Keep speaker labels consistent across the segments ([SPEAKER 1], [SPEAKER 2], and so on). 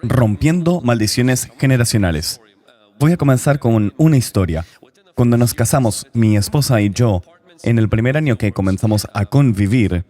[SPEAKER 1] Rompiendo maldiciones generacionales. Voy a comenzar con una historia. Cuando nos casamos, mi esposa y yo, en el primer año que comenzamos a convivir,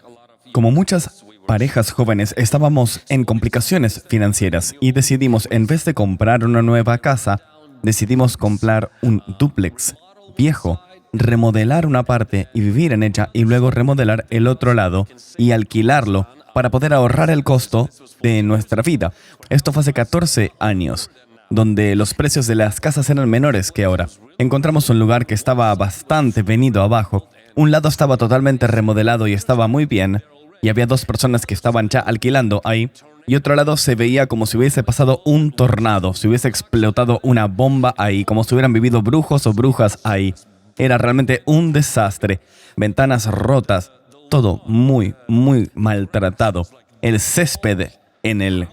[SPEAKER 1] como muchas parejas jóvenes, estábamos en complicaciones financieras y decidimos, en vez de comprar una nueva casa, decidimos comprar un dúplex viejo, remodelar una parte y vivir en ella y luego remodelar el otro lado y alquilarlo para poder ahorrar el costo de nuestra vida. Esto fue hace 14 años, donde los precios de las casas eran menores que ahora. Encontramos un lugar que estaba bastante venido abajo. Un lado estaba totalmente remodelado y estaba muy bien, y había 2 personas que estaban ya alquilando ahí, y otro lado se veía como si hubiese pasado un tornado, si hubiese explotado una bomba ahí, como si hubieran vivido brujos o brujas ahí. Era realmente un desastre. Ventanas rotas, todo muy, muy maltratado. El césped en el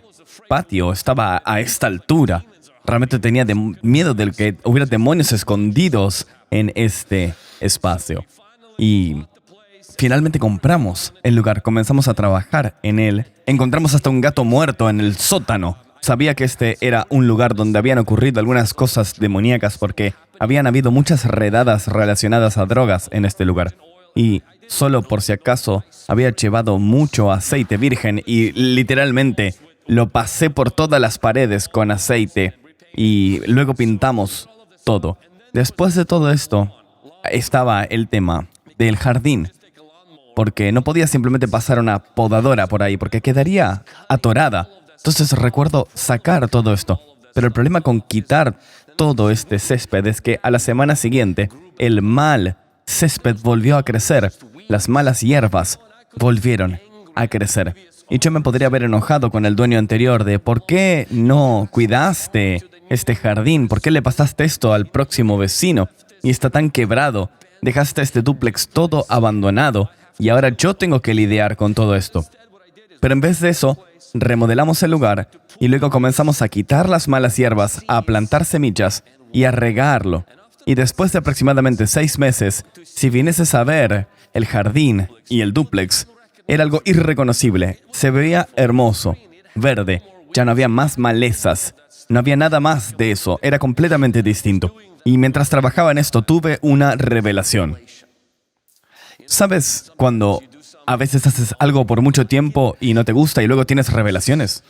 [SPEAKER 1] patio estaba a esta altura. Realmente tenía miedo de que hubiera demonios escondidos en este espacio. Y finalmente compramos el lugar, comenzamos a trabajar en él. Encontramos hasta un gato muerto en el sótano. Sabía que este era un lugar donde habían ocurrido algunas cosas demoníacas porque habían habido muchas redadas relacionadas a drogas en este lugar. Y solo por si acaso había llevado mucho aceite virgen y literalmente lo pasé por todas las paredes con aceite y luego pintamos todo. Después de todo esto estaba el tema del jardín, porque no podía simplemente pasar una podadora por ahí porque quedaría atorada. Entonces recuerdo sacar todo esto, pero el problema con quitar todo este césped es que a la semana siguiente el mal césped volvió a crecer, las malas hierbas volvieron a crecer. Y yo me podría haber enojado con el dueño anterior de ¿por qué no cuidaste este jardín? ¿Por qué le pasaste esto al próximo vecino? Y está tan quebrado, dejaste este dúplex todo abandonado y ahora yo tengo que lidiar con todo esto. Pero en vez de eso, remodelamos el lugar y luego comenzamos a quitar las malas hierbas, a plantar semillas y a regarlo. Y después de aproximadamente 6 meses, si vienes a ver el jardín y el dúplex, era algo irreconocible. Se veía hermoso, verde, ya no había más malezas, no había nada más de eso, era completamente distinto. Y mientras trabajaba en esto, tuve una revelación. ¿Sabes cuando a veces haces algo por mucho tiempo y no te gusta y luego tienes revelaciones?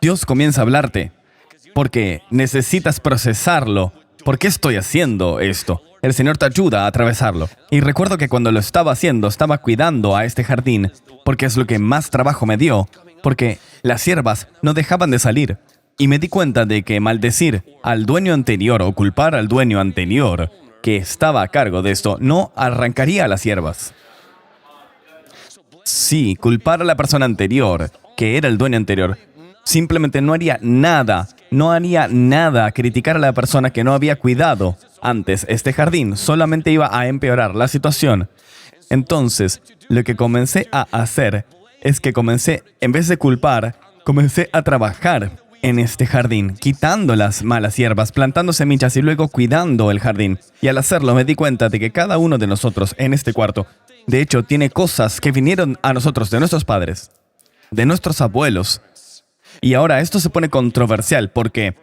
[SPEAKER 1] Dios comienza a hablarte porque necesitas procesarlo. ¿Por qué estoy haciendo esto? El Señor te ayuda a atravesarlo. Y recuerdo que cuando lo estaba haciendo, estaba cuidando a este jardín, porque es lo que más trabajo me dio, porque las hierbas no dejaban de salir. Y me di cuenta de que maldecir al dueño anterior o culpar al dueño anterior que estaba a cargo de esto no arrancaría las hierbas. Sí, culpar a la persona anterior, que era el dueño anterior, simplemente no haría nada, criticar a la persona que no había cuidado antes este jardín, solamente iba a empeorar la situación. Entonces, lo que comencé a hacer es que en vez de culpar, comencé a trabajar en este jardín, quitando las malas hierbas, plantando semillas y luego cuidando el jardín. Y al hacerlo me di cuenta de que cada uno de nosotros en este cuarto, de hecho, tiene cosas que vinieron a nosotros de nuestros padres, de nuestros abuelos. Y ahora esto se pone controversial porque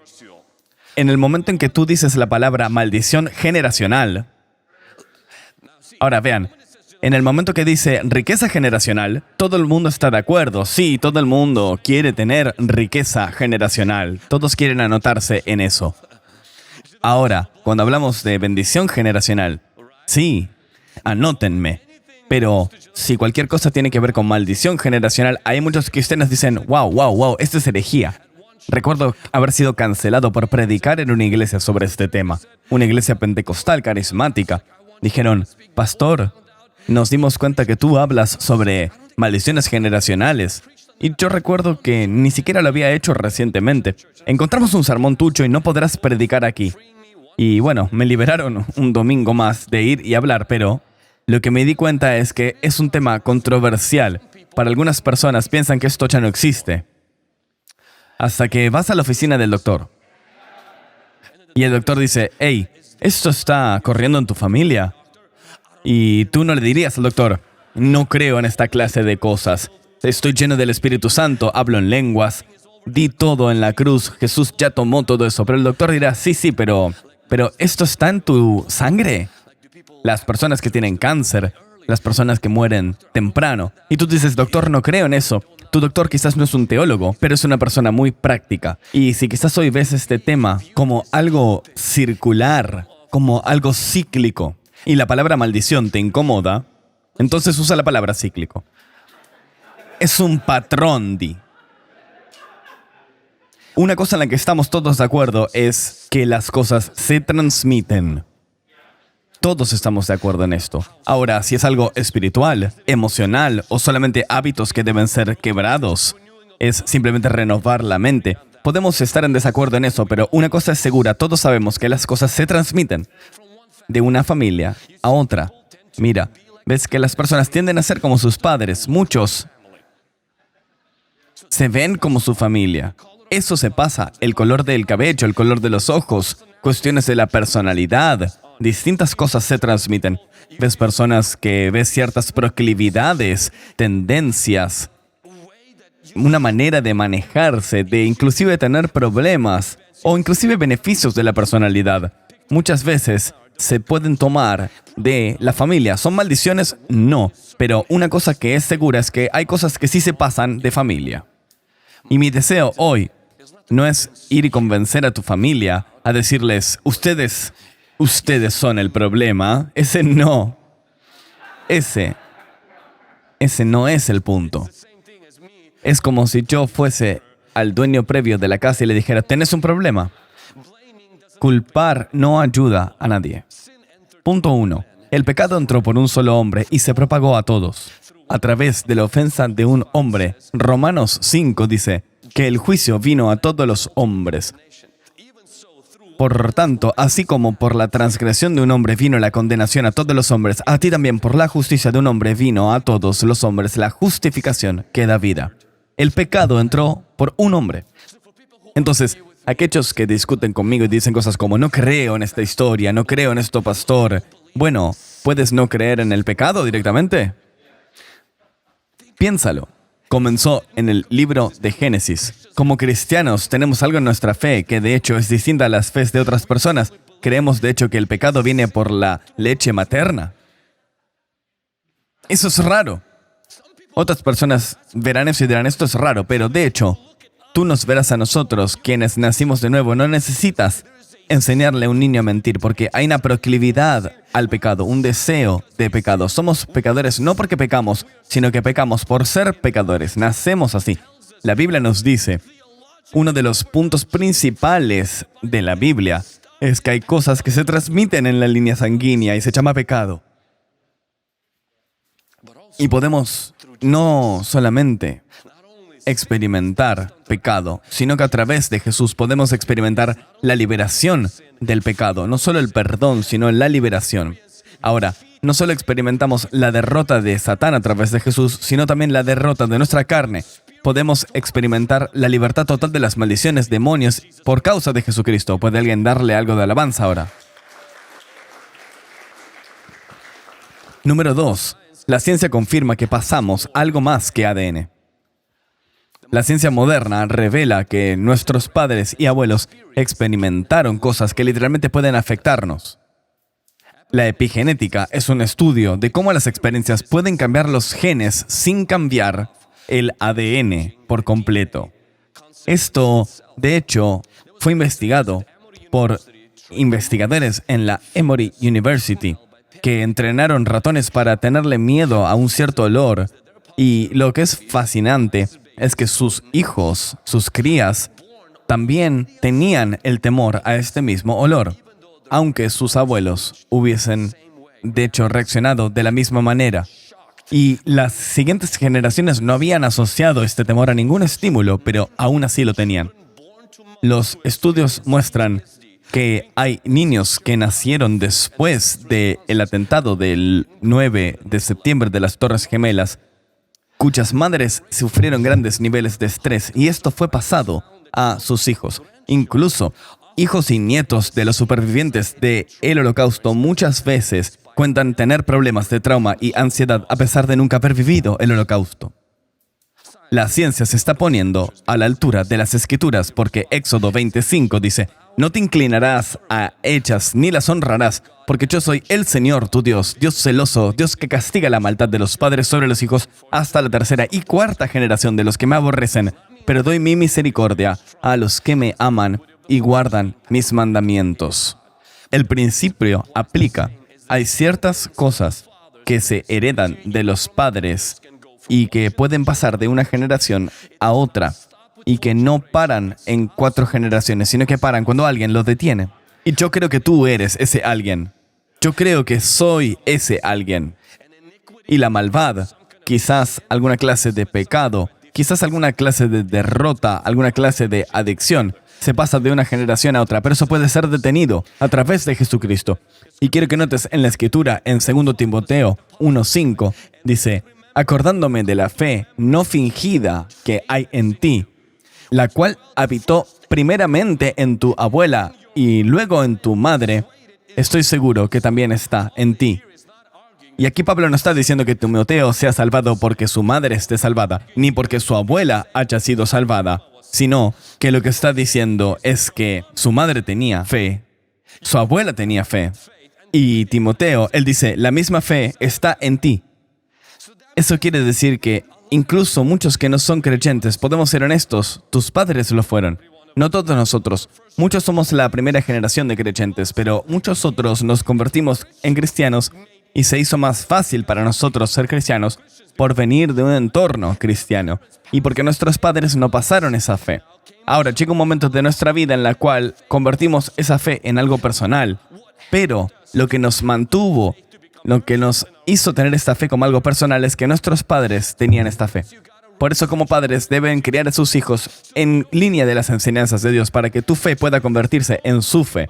[SPEAKER 1] en el momento en que tú dices la palabra maldición generacional, ahora vean, en el momento que dice riqueza generacional, todo el mundo está de acuerdo. Sí, todo el mundo quiere tener riqueza generacional. Todos quieren anotarse en eso. Ahora, cuando hablamos de bendición generacional, sí, anótenme. Pero si cualquier cosa tiene que ver con maldición generacional, hay muchos cristianos que dicen, wow, esto es herejía. Recuerdo haber sido cancelado por predicar en una iglesia sobre este tema. Una iglesia pentecostal carismática. Dijeron, pastor, nos dimos cuenta que tú hablas sobre maldiciones generacionales. Y yo recuerdo que ni siquiera lo había hecho recientemente. Encontramos un sermón tuyo y no podrás predicar aquí. Y bueno, me liberaron un domingo más de ir y hablar, pero lo que me di cuenta es que es un tema controversial. Para algunas personas piensan que esto ya no existe. Hasta que vas a la oficina del doctor. Y el doctor dice, hey, ¿esto está corriendo en tu familia? Y tú no le dirías al doctor, no creo en esta clase de cosas. estoy lleno del Espíritu Santo, hablo en lenguas, di todo en la cruz, Jesús ya tomó todo eso. Pero el doctor dirá, sí, pero ¿esto está en tu sangre? Las personas que tienen cáncer, las personas que mueren temprano. Y tú dices, doctor, no creo en eso. Tu doctor quizás no es un teólogo, pero es una persona muy práctica. Y si quizás hoy ves este tema como algo circular, como algo cíclico, y la palabra maldición te incomoda, entonces usa la palabra cíclico. Es un patrón, di. Una cosa en la que estamos todos de acuerdo es que las cosas se transmiten. Todos estamos de acuerdo en esto. Ahora, si es algo espiritual, emocional o solamente hábitos que deben ser quebrados, es simplemente renovar la mente. Podemos estar en desacuerdo en eso, pero una cosa es segura, todos sabemos que las cosas se transmiten de una familia a otra. Mira, ves que las personas tienden a ser como sus padres. Muchos se ven como su familia. Eso se pasa. El color del cabello, el color de los ojos, cuestiones de la personalidad. Distintas cosas se transmiten. Ves personas que ves ciertas proclividades, tendencias, una manera de manejarse, de inclusive tener problemas o inclusive beneficios de la personalidad. Muchas veces se pueden tomar de la familia. ¿Son maldiciones? No. Pero una cosa que es segura es que hay cosas que sí se pasan de familia. Y mi deseo hoy no es ir y convencer a tu familia a decirles, ustedes son el problema. Ese no es el punto. Es como si yo fuese al dueño previo de la casa y le dijera, ¿tenés un problema? Culpar no ayuda a nadie. Punto 1. El pecado entró por un solo hombre y se propagó a todos, a través de la ofensa de un hombre. Romanos 5 dice que el juicio vino a todos los hombres. Por tanto, así como por la transgresión de un hombre vino la condenación a todos los hombres, a ti también por la justicia de un hombre vino a todos los hombres la justificación que da vida. El pecado entró por un hombre. Entonces, aquellos que discuten conmigo y dicen cosas como, no creo en esta historia, no creo en esto, pastor. Bueno, ¿puedes no creer en el pecado directamente? Piénsalo. Comenzó en el libro de Génesis. Como cristianos tenemos algo en nuestra fe que de hecho es distinta a las fes de otras personas. Creemos de hecho que el pecado viene por la leche materna. Eso es raro. Otras personas verán eso y dirán, esto es raro, pero de hecho, tú nos verás a nosotros, quienes nacimos de nuevo. No necesitas enseñarle a un niño a mentir, porque hay una proclividad al pecado, un deseo de pecado. Somos pecadores no porque pecamos, sino que pecamos por ser pecadores. Nacemos así. La Biblia nos dice, uno de los puntos principales de la Biblia es que hay cosas que se transmiten en la línea sanguínea y se llama pecado. Y podemos no solamente experimentar pecado, sino que a través de Jesús podemos experimentar la liberación del pecado. No solo el perdón, sino la liberación. Ahora, no solo experimentamos la derrota de Satán a través de Jesús, sino también la derrota de nuestra carne. Podemos experimentar la libertad total de las maldiciones, demonios, por causa de Jesucristo. ¿Puede alguien darle algo de alabanza ahora? Número 2. La ciencia confirma que pasamos algo más que ADN. La ciencia moderna revela que nuestros padres y abuelos experimentaron cosas que literalmente pueden afectarnos. La epigenética es un estudio de cómo las experiencias pueden cambiar los genes sin cambiar el ADN por completo. Esto, de hecho, fue investigado por investigadores en la Emory University, que entrenaron ratones para tenerle miedo a un cierto olor. Y lo que es fascinante es que sus hijos, sus crías, también tenían el temor a este mismo olor, aunque sus abuelos hubiesen, de hecho, reaccionado de la misma manera. Y las siguientes generaciones no habían asociado este temor a ningún estímulo, pero aún así lo tenían. Los estudios muestran que hay niños que nacieron después del atentado del 9 de septiembre de las Torres Gemelas, cuyas madres sufrieron grandes niveles de estrés, y esto fue pasado a sus hijos. Incluso hijos y nietos de los supervivientes del Holocausto muchas veces cuentan tener problemas de trauma y ansiedad a pesar de nunca haber vivido el Holocausto. La ciencia se está poniendo a la altura de las Escrituras porque Éxodo 25 dice, no te inclinarás a ellas ni las honrarás, porque yo soy el Señor tu Dios, Dios celoso, Dios que castiga la maldad de los padres sobre los hijos hasta la tercera y cuarta generación de los que me aborrecen, pero doy mi misericordia a los que me aman y guardan mis mandamientos. El principio aplica. Hay ciertas cosas que se heredan de los padres y que pueden pasar de una generación a otra y que no paran en 4 generaciones, sino que paran cuando alguien los detiene. Y yo creo que tú eres ese alguien. Yo creo que soy ese alguien. Y la maldad, quizás alguna clase de pecado, quizás alguna clase de derrota, alguna clase de adicción, se pasa de una generación a otra, pero eso puede ser detenido a través de Jesucristo. Y quiero que notes en la Escritura, en 2 Timoteo 1:5, dice, acordándome de la fe no fingida que hay en ti, la cual habitó primeramente en tu abuela y luego en tu madre, estoy seguro que también está en ti. Y aquí Pablo no está diciendo que Timoteo sea salvado porque su madre esté salvada, ni porque su abuela haya sido salvada, sino que lo que está diciendo es que su madre tenía fe, su abuela tenía fe, y Timoteo, él dice, la misma fe está en ti. Eso quiere decir que incluso muchos que no son creyentes, podemos ser honestos, tus padres lo fueron. No todos nosotros. Muchos somos la primera generación de creyentes, pero muchos otros nos convertimos en cristianos y se hizo más fácil para nosotros ser cristianos por venir de un entorno cristiano y porque nuestros padres no pasaron esa fe. Ahora llega un momento de nuestra vida en la cual convertimos esa fe en algo personal, pero lo que nos mantuvo, lo que nos hizo tener esta fe como algo personal es que nuestros padres tenían esta fe. Por eso como padres deben criar a sus hijos en línea de las enseñanzas de Dios para que tu fe pueda convertirse en su fe.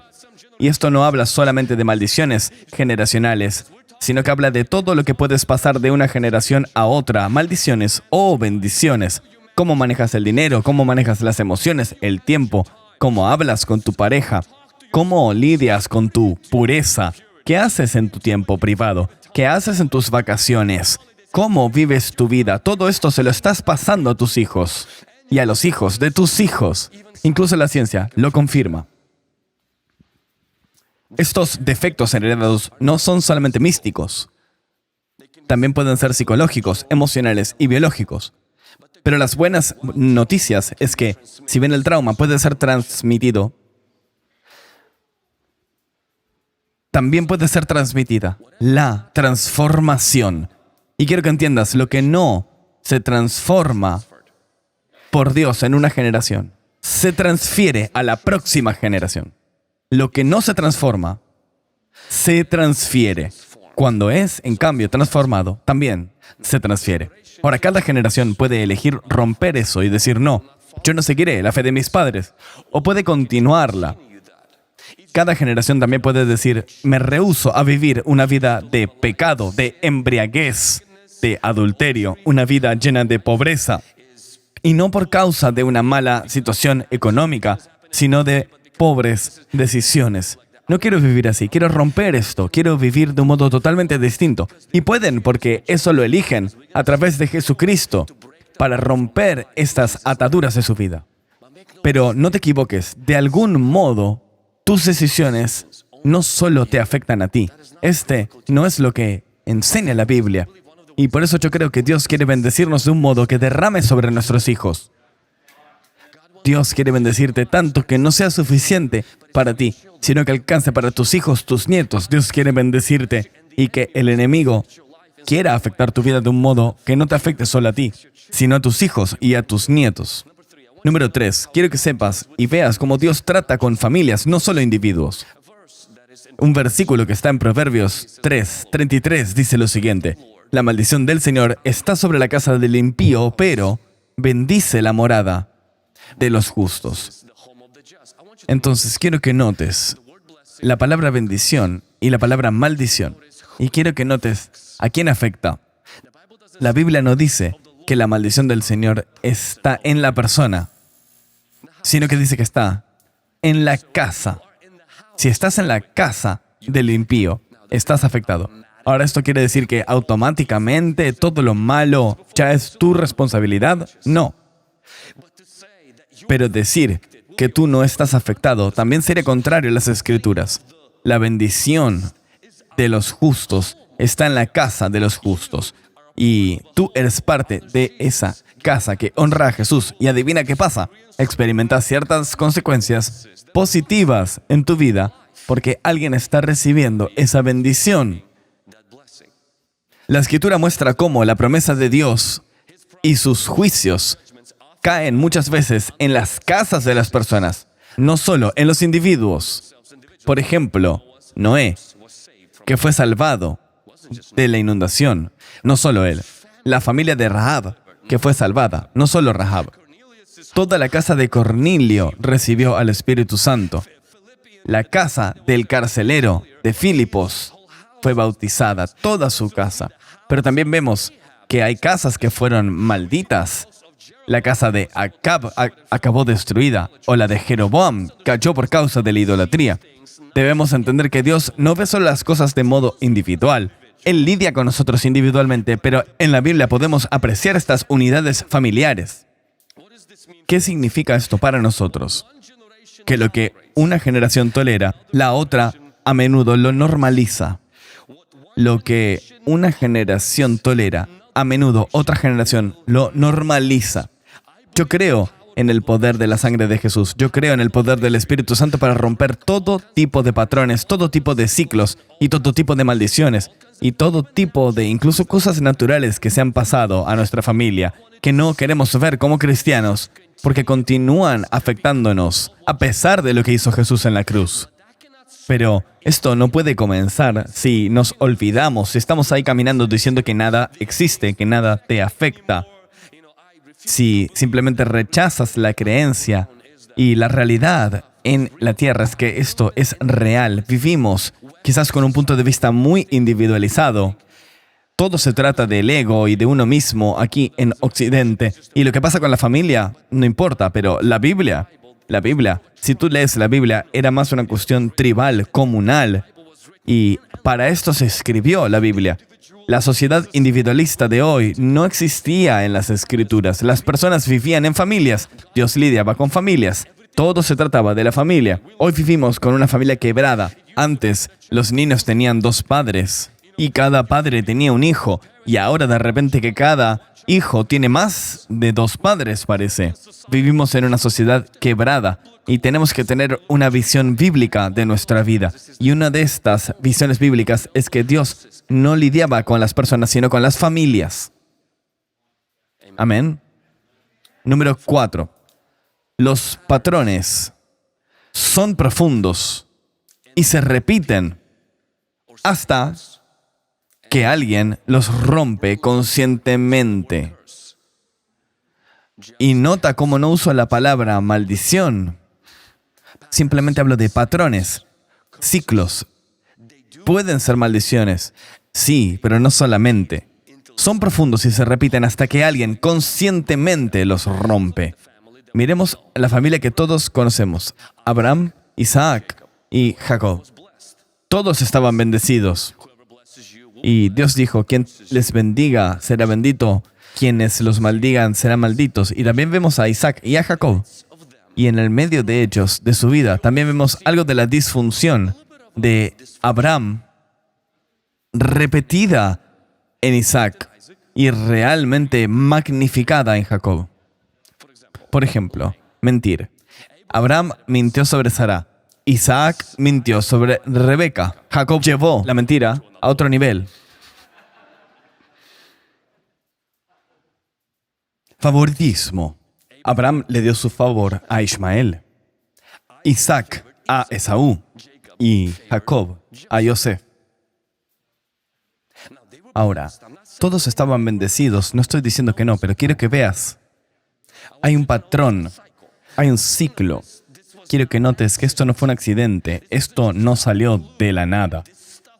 [SPEAKER 1] Y esto no habla solamente de maldiciones generacionales, sino que habla de todo lo que puedes pasar de una generación a otra, maldiciones o bendiciones. Cómo manejas el dinero, cómo manejas las emociones, el tiempo, cómo hablas con tu pareja, cómo lidias con tu pureza, qué haces en tu tiempo privado, qué haces en tus vacaciones, cómo vives tu vida. Todo esto se lo estás pasando a tus hijos y a los hijos de tus hijos. Incluso la ciencia lo confirma. Estos defectos heredados no son solamente místicos. También pueden ser psicológicos, emocionales y biológicos. Pero las buenas noticias es que, si bien el trauma puede ser transmitido, también puede ser transmitida la transformación. Y quiero que entiendas, lo que no se transforma por Dios en una generación, se transfiere a la próxima generación. Lo que no se transforma, se transfiere. Cuando es, en cambio, transformado, también se transfiere. Ahora, cada generación puede elegir romper eso y decir, no, yo no seguiré la fe de mis padres, o puede continuarla. Cada generación también puede decir, me rehúso a vivir una vida de pecado, de embriaguez, de adulterio, una vida llena de pobreza. Y no por causa de una mala situación económica, sino de pobres decisiones. No quiero vivir así, quiero romper esto, quiero vivir de un modo totalmente distinto. Y pueden, porque eso lo eligen a través de Jesucristo, para romper estas ataduras de su vida. Pero no te equivoques, de algún modo, tus decisiones no solo te afectan a ti. Este no es lo que enseña la Biblia. Y por eso yo creo que Dios quiere bendecirnos de un modo que derrame sobre nuestros hijos. Dios quiere bendecirte tanto que no sea suficiente para ti, sino que alcance para tus hijos, tus nietos. Dios quiere bendecirte y que el enemigo quiera afectar tu vida de un modo que no te afecte solo a ti, sino a tus hijos y a tus nietos. Número 3. Quiero que sepas y veas cómo Dios trata con familias, no solo individuos. Un versículo que está en Proverbios 3:33 dice lo siguiente: la maldición del Señor está sobre la casa del impío, pero bendice la morada de los justos. Entonces, quiero que notes la palabra bendición y la palabra maldición. Y quiero que notes a quién afecta. La Biblia no dice que la maldición del Señor está en la persona, sino que dice que está en la casa. Si estás en la casa del impío, estás afectado. Ahora, ¿esto quiere decir que automáticamente todo lo malo ya es tu responsabilidad? No. Pero decir que tú no estás afectado también sería contrario a las Escrituras. La bendición de los justos está en la casa de los justos. Y tú eres parte de esa casa que honra a Jesús. Y adivina qué pasa. Experimentas ciertas consecuencias positivas en tu vida porque alguien está recibiendo esa bendición. La Escritura muestra cómo la promesa de Dios y sus juicios caen muchas veces en las casas de las personas, no solo en los individuos. Por ejemplo, Noé, que fue salvado de la inundación, no solo él. La familia de Rahab, que fue salvada, no solo Rahab. Toda la casa de Cornelio recibió al Espíritu Santo. La casa del carcelero de Filipos fue bautizada, toda su casa. Pero también vemos que hay casas que fueron malditas. La casa de Acab acabó destruida, o la de Jeroboam cayó por causa de la idolatría. Debemos entender que Dios no ve solo las cosas de modo individual. Él lidia con nosotros individualmente, pero en la Biblia podemos apreciar estas unidades familiares. ¿Qué significa esto para nosotros? Que lo que una generación tolera, la otra a menudo lo normaliza. Lo que una generación tolera, a menudo otra generación lo normaliza. Yo creo en el poder de la sangre de Jesús. Yo creo en el poder del Espíritu Santo para romper todo tipo de patrones, todo tipo de ciclos y todo tipo de maldiciones y todo tipo de incluso cosas naturales que se han pasado a nuestra familia, que no queremos ver como cristianos, porque continúan afectándonos a pesar de lo que hizo Jesús en la cruz. Pero esto no puede comenzar si nos olvidamos, si estamos ahí caminando diciendo que nada existe, que nada te afecta. Si simplemente rechazas la creencia y la realidad en la tierra es que esto es real. Vivimos quizás con un punto de vista muy individualizado. Todo se trata del ego y de uno mismo aquí en Occidente. Y lo que pasa con la familia no importa, pero la Biblia, si tú lees la Biblia, era más una cuestión tribal, comunal. Y para esto se escribió la Biblia. La sociedad individualista de hoy no existía en las Escrituras. Las personas vivían en familias. Dios lidiaba con familias. Todo se trataba de la familia. Hoy vivimos con una familia quebrada. Antes, los niños tenían 2 padres y cada padre tenía un hijo. Y ahora de repente que cada hijo tiene más de 2 padres, parece. Vivimos en una sociedad quebrada y tenemos que tener una visión bíblica de nuestra vida. Y una de estas visiones bíblicas es que Dios no lidiaba con las personas, sino con las familias. Amén. Número 4. Los patrones son profundos y se repiten hasta que alguien los rompe conscientemente. Y nota cómo no uso la palabra maldición. Simplemente hablo de patrones, ciclos. Pueden ser maldiciones, sí, pero no solamente. Son profundos y se repiten hasta que alguien conscientemente los rompe. Miremos la familia que todos conocemos. Abraham, Isaac y Jacob. Todos estaban bendecidos. Y Dios dijo, quien les bendiga será bendito, quienes los maldigan serán malditos. Y también vemos a Isaac y a Jacob. Y en el medio de ellos, de su vida, también vemos algo de la disfunción de Abraham repetida en Isaac y realmente magnificada en Jacob. Por ejemplo, mentir. Abraham mintió sobre Sara. Isaac mintió sobre Rebeca. Jacob llevó la mentira a otro nivel. Favoritismo. Abraham le dio su favor a Ismael. Isaac a Esaú. Y Jacob a José. Ahora, todos estaban bendecidos. No estoy diciendo que no, pero quiero que veas. Hay un patrón. Hay un ciclo. Quiero que notes que esto no fue un accidente. Esto no salió de la nada.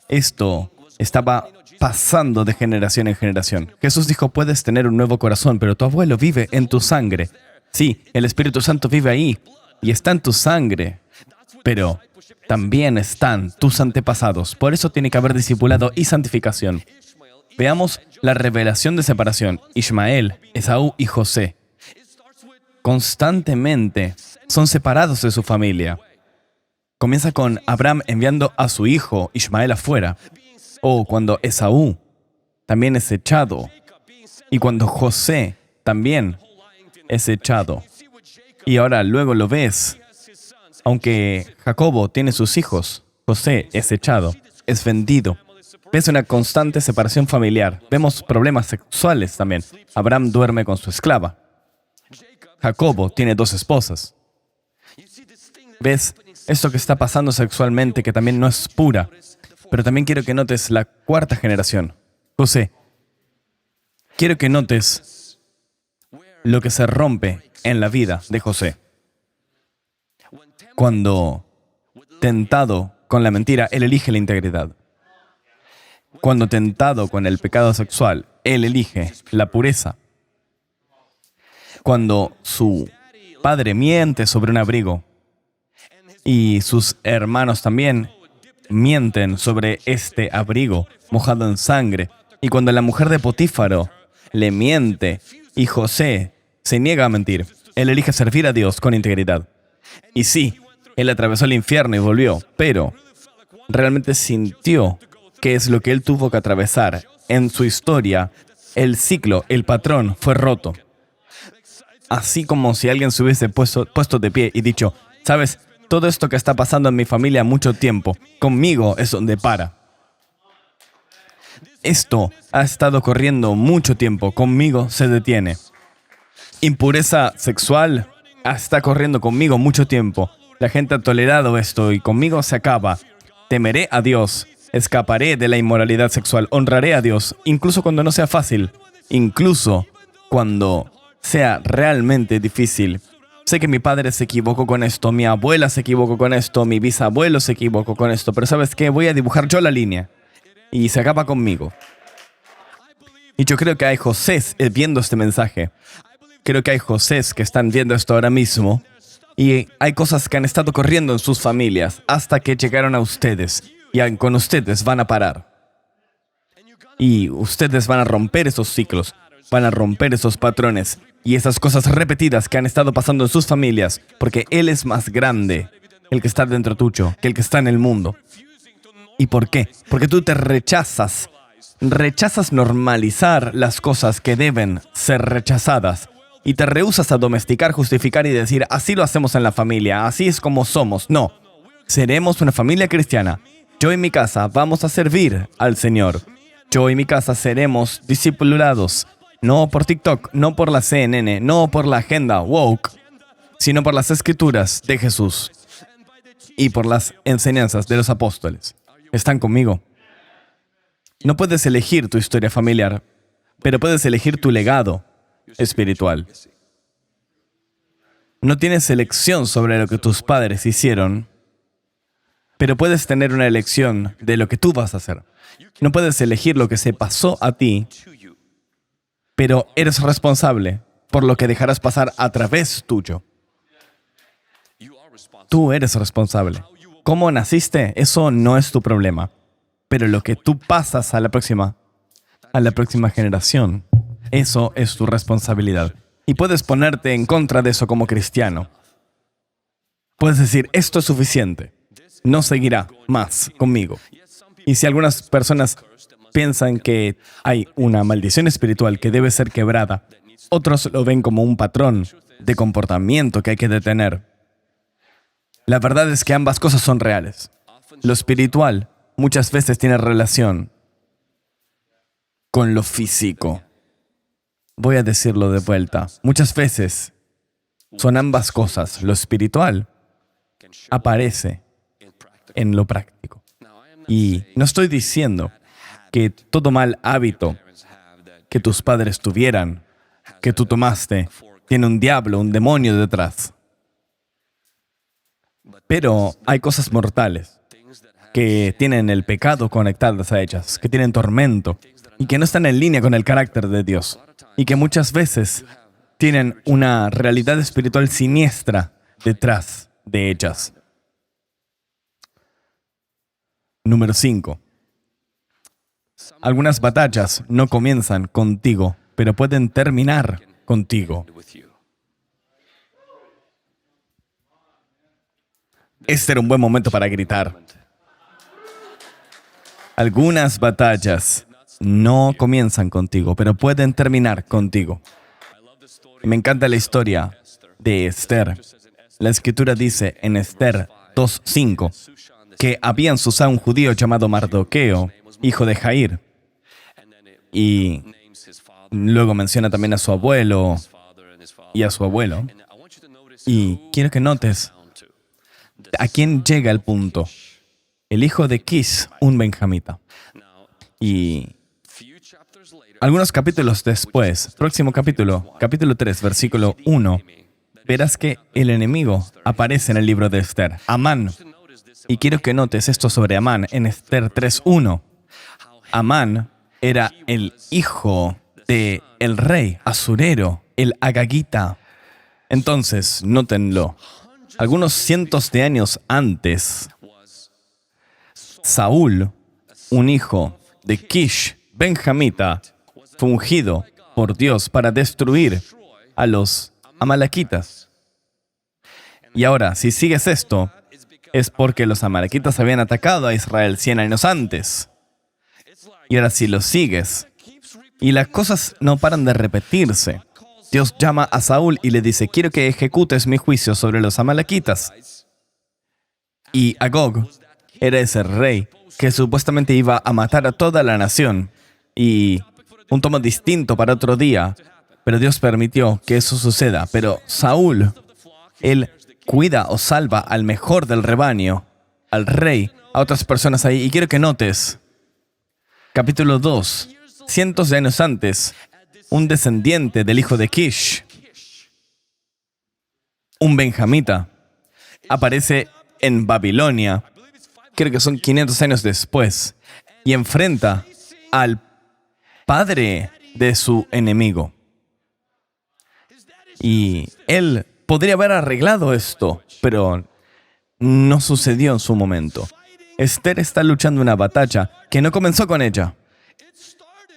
[SPEAKER 1] Esto estaba pasando de generación en generación. Jesús dijo, puedes tener un nuevo corazón, pero tu abuelo vive en tu sangre. Sí, el Espíritu Santo vive ahí y está en tu sangre. Pero también están tus antepasados. Por eso tiene que haber discipulado y santificación. Veamos la revelación de separación. Ismael, Esaú y José constantemente son separados de su familia. Comienza con Abraham enviando a su hijo Ismael afuera. O cuando Esaú también es echado. Y cuando José también es echado. Y ahora luego lo ves. Aunque Jacobo tiene sus hijos, José es echado, es vendido. Ves una constante separación familiar. Vemos problemas sexuales también. Abraham duerme con su esclava. Jacobo tiene 2 esposas. ¿Ves esto que está pasando sexualmente, que también no es pura? Pero también quiero que notes la 4ª generación. José, quiero que notes lo que se rompe en la vida de José. Cuando tentado con la mentira, él elige la integridad. Cuando tentado con el pecado sexual, él elige la pureza. Cuando su padre miente sobre un abrigo y sus hermanos también mienten sobre este abrigo mojado en sangre, y cuando la mujer de Potífaro le miente y José se niega a mentir, él elige servir a Dios con integridad. Y sí, él atravesó el infierno y volvió, pero realmente sintió qué es lo que él tuvo que atravesar. En su historia, el ciclo, el patrón fue roto. Así como si alguien se hubiese puesto de pie y dicho, ¿sabes? Todo esto que está pasando en mi familia mucho tiempo, conmigo es donde para. Esto ha estado corriendo mucho tiempo, conmigo se detiene. Impureza sexual está corriendo conmigo mucho tiempo. La gente ha tolerado esto y conmigo se acaba. Temeré a Dios, escaparé de la inmoralidad sexual, honraré a Dios, incluso cuando no sea fácil, incluso cuando sea realmente difícil. Sé que mi padre se equivocó con esto, mi abuela se equivocó con esto, mi bisabuelo se equivocó con esto, pero ¿sabes qué? Voy a dibujar yo la línea y se acaba conmigo. Y yo creo que hay Josés viendo este mensaje. Creo que hay Josés que están viendo esto ahora mismo. Y hay cosas que han estado corriendo en sus familias hasta que llegaron a ustedes. Y con ustedes van a parar. Y ustedes van a romper esos ciclos. Van a romper esos patrones. Y esas cosas repetidas que han estado pasando en sus familias. Porque Él es más grande, el que está dentro tuyo, que el que está en el mundo. ¿Y por qué? Porque tú te rechazas. Rechazas normalizar las cosas que deben ser rechazadas. Y te rehusas a domesticar, justificar y decir, así lo hacemos en la familia, así es como somos. No, seremos una familia cristiana. Yo y mi casa vamos a servir al Señor. Yo y mi casa seremos discipulados. No por TikTok, no por la CNN, no por la agenda woke, sino por las escrituras de Jesús y por las enseñanzas de los apóstoles. ¿Están conmigo? No puedes elegir tu historia familiar, pero puedes elegir tu legado espiritual. No tienes elección sobre lo que tus padres hicieron, pero puedes tener una elección de lo que tú vas a hacer. No puedes elegir lo que se pasó a ti, pero eres responsable por lo que dejarás pasar a través tuyo. Tú eres responsable. ¿Cómo naciste? Eso no es tu problema. Pero lo que tú pasas a la próxima generación, eso es tu responsabilidad. Y puedes ponerte en contra de eso como cristiano. Puedes decir, esto es suficiente. No seguirá más conmigo. Y si algunas personas piensan que hay una maldición espiritual que debe ser quebrada, otros lo ven como un patrón de comportamiento que hay que detener. La verdad es que ambas cosas son reales. Lo espiritual muchas veces tiene relación con lo físico. Voy a decirlo de vuelta. Muchas veces son ambas cosas. Lo espiritual aparece en lo práctico. Y no estoy diciendo que todo mal hábito que tus padres tuvieran, que tú tomaste, tiene un diablo, un demonio detrás. Pero hay cosas mortales que tienen el pecado conectadas a ellas, que tienen tormento y que no están en línea con el carácter de Dios y que muchas veces tienen una realidad espiritual siniestra detrás de ellas. Número 5. Algunas batallas no comienzan contigo, pero pueden terminar contigo. Este era un buen momento para gritar. Algunas batallas no comienzan contigo, pero pueden terminar contigo. Me encanta la historia de Esther. La escritura dice en Esther 2:5 que había en Susá un judío llamado Mardoqueo, hijo de Jair. Y luego menciona también a su abuelo y a su abuelo. Y quiero que notes a quién llega el punto. El hijo de Kish, un benjamita. Y algunos capítulos después, próximo capítulo, capítulo 3, versículo 1, verás que el enemigo aparece en el libro de Esther, Amán. Y quiero que notes esto sobre Amán en Esther 3:1. Amán era el hijo del rey asurero, el agagita. Entonces, nótenlo. Algunos cientos de años antes, Saúl, un hijo de Kish, benjamita, fue ungido por Dios para destruir a los amalequitas. Y ahora, si sigues esto, es porque los amalequitas habían atacado a Israel 100 años antes. Y ahora si lo sigues, y las cosas no paran de repetirse, Dios llama a Saúl y le dice, quiero que ejecutes mi juicio sobre los amalequitas. Y Agog era ese rey que supuestamente iba a matar a toda la nación. Y un tomo distinto para otro día, pero Dios permitió que eso suceda. Pero Saúl, él cuida o salva al mejor del rebaño, al rey, a otras personas ahí. Y quiero que notes, capítulo 2, cientos de años antes, un descendiente del hijo de Kish, un benjamita, aparece en Babilonia, creo que son 500 años después, y enfrenta al padre de su enemigo. Y él podría haber arreglado esto, pero no sucedió en su momento. Esther está luchando una batalla que no comenzó con ella.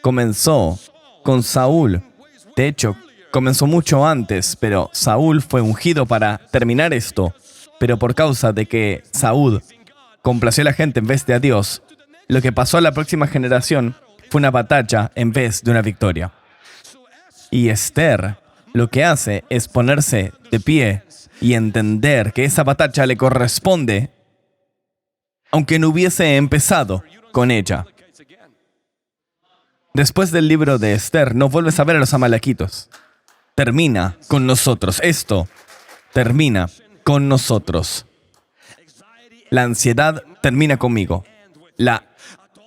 [SPEAKER 1] Comenzó con Saúl. De hecho, comenzó mucho antes, pero Saúl fue ungido para terminar esto. Pero por causa de que Saúl complació a la gente en vez de a Dios, lo que pasó a la próxima generación fue una batalla en vez de una victoria. Y Esther lo que hace es ponerse de pie y entender que esa batalla le corresponde, aunque no hubiese empezado con ella. Después del libro de Esther, no vuelves a ver a los amalequitos. Termina con nosotros. Esto termina con nosotros. La ansiedad termina conmigo. La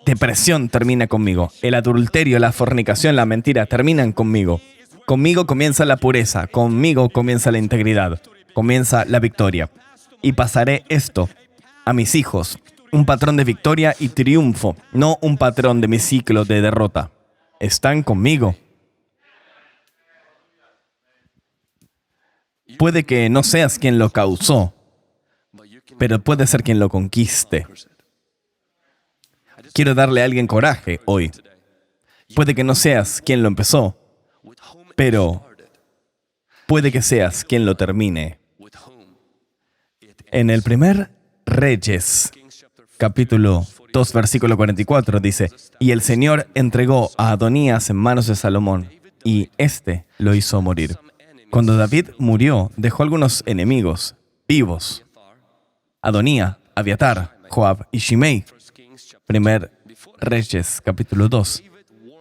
[SPEAKER 1] depresión termina conmigo. El adulterio, la fornicación, la mentira terminan conmigo. Conmigo comienza la pureza. Conmigo comienza la integridad. Comienza la victoria. Y pasaré esto a mis hijos. Un patrón de victoria y triunfo, no un patrón de mi ciclo de derrota. Están conmigo. Puede que no seas quien lo causó, pero puede ser quien lo conquiste. Quiero darle a alguien coraje hoy. Puede que no seas quien lo empezó, pero puede que seas quien lo termine. En el primer Reyes, capítulo 2, versículo 44, dice, y el Señor entregó a Adonías en manos de Salomón, y éste lo hizo morir. Cuando David murió, dejó algunos enemigos vivos. Adonía, Abiatar, Joab y Shimei. Primer Reyes, capítulo 2.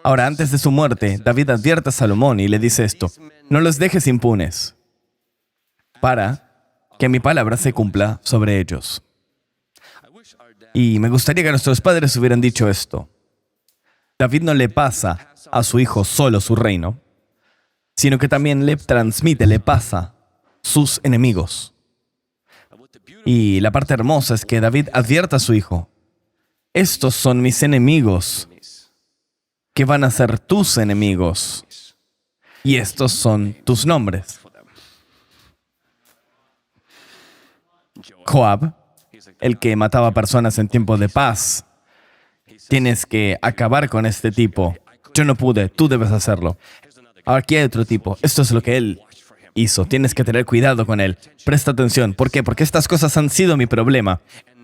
[SPEAKER 1] Ahora, antes de su muerte, David advierte a Salomón y le dice esto, no los dejes impunes, para que mi palabra se cumpla sobre ellos. Y me gustaría que nuestros padres hubieran dicho esto. David no le pasa a su hijo solo su reino, sino que también le transmite, le pasa sus enemigos. Y la parte hermosa es que David advierte a su hijo, estos son mis enemigos, que van a ser tus enemigos, y estos son tus nombres. Joab, el que mataba personas en tiempo de paz, Tienes que acabar con este tipo. Yo no pude, tú debes hacerlo. Ahora aquí hay otro tipo. Esto es lo que él hizo. Tienes que tener cuidado con él. Presta atención. ¿Por qué? Porque estas cosas han sido mi problema.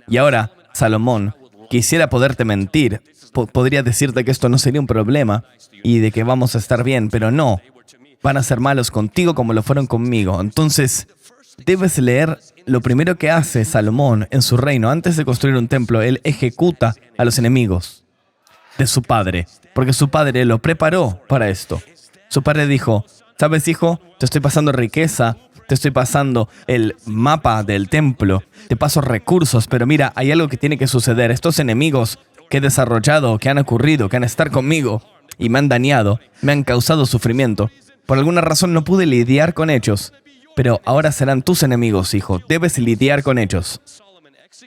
[SPEAKER 1] Y ahora, Salomón, quisiera poderte mentir. Podría decirte que esto no sería un problema y de que vamos a estar bien, pero no. Van a ser malos contigo como lo fueron conmigo. Entonces, debes leer lo primero que hace Salomón en su reino. Antes de construir un templo, él ejecuta a los enemigos de su padre, porque su padre lo preparó para esto. Su padre dijo, ¿sabes, hijo? Te estoy pasando riqueza, te estoy pasando el mapa del templo, te paso recursos, pero mira, hay algo que tiene que suceder. Estos enemigos que he desarrollado, que han ocurrido, que han estado conmigo y me han dañado, me han causado sufrimiento. Por alguna razón no pude lidiar con ellos, pero ahora serán tus enemigos, hijo. Debes lidiar con ellos.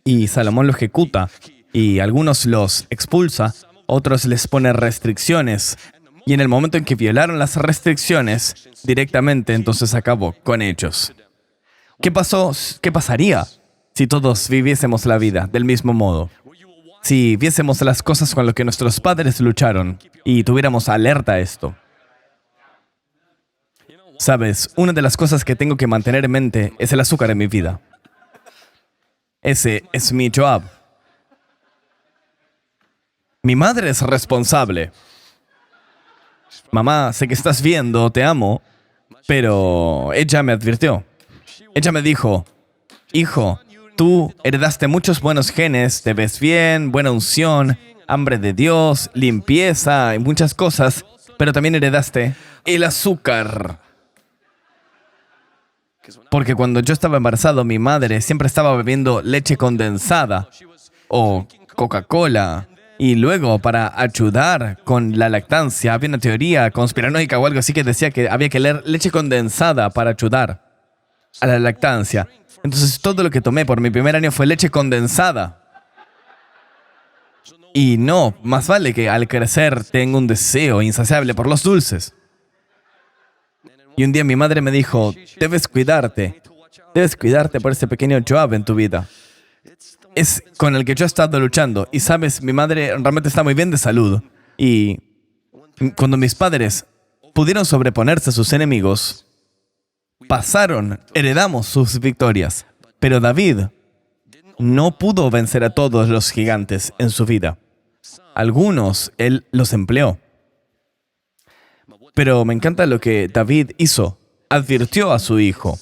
[SPEAKER 1] Y Salomón lo ejecuta, y algunos los expulsa, otros les pone restricciones. Y en el momento en que violaron las restricciones, directamente entonces acabó con ellos. ¿Qué pasó? ¿Qué pasaría si todos viviésemos la vida del mismo modo? Si viésemos las cosas con las que nuestros padres lucharon y tuviéramos alerta a esto. Sabes, una de las cosas que tengo que mantener en mente es el azúcar en mi vida. Ese es mi job. Mi madre es responsable. Mamá, sé que estás viendo, te amo, pero ella me advirtió. Ella me dijo, hijo, tú heredaste muchos buenos genes, te ves bien, buena unción, hambre de Dios, limpieza y muchas cosas, pero también heredaste el azúcar. Porque cuando yo estaba embarazado, mi madre siempre estaba bebiendo leche condensada o Coca-Cola. Y luego, para ayudar con la lactancia, había una teoría conspiranoica o algo así que decía que había que leer leche condensada para ayudar a la lactancia. Entonces, todo lo que tomé por mi primer año fue leche condensada. Y no, más vale que al crecer tenga un deseo insaciable por los dulces. Y un día mi madre me dijo, debes cuidarte por ese pequeño Joab en tu vida. Es con el que yo he estado luchando. Y sabes, mi madre realmente está muy bien de salud. Y cuando mis padres pudieron sobreponerse a sus enemigos, heredamos sus victorias. Pero David no pudo vencer a todos los gigantes en su vida. Algunos él los empleó. Pero me encanta lo que David hizo. Advirtió a su hijo.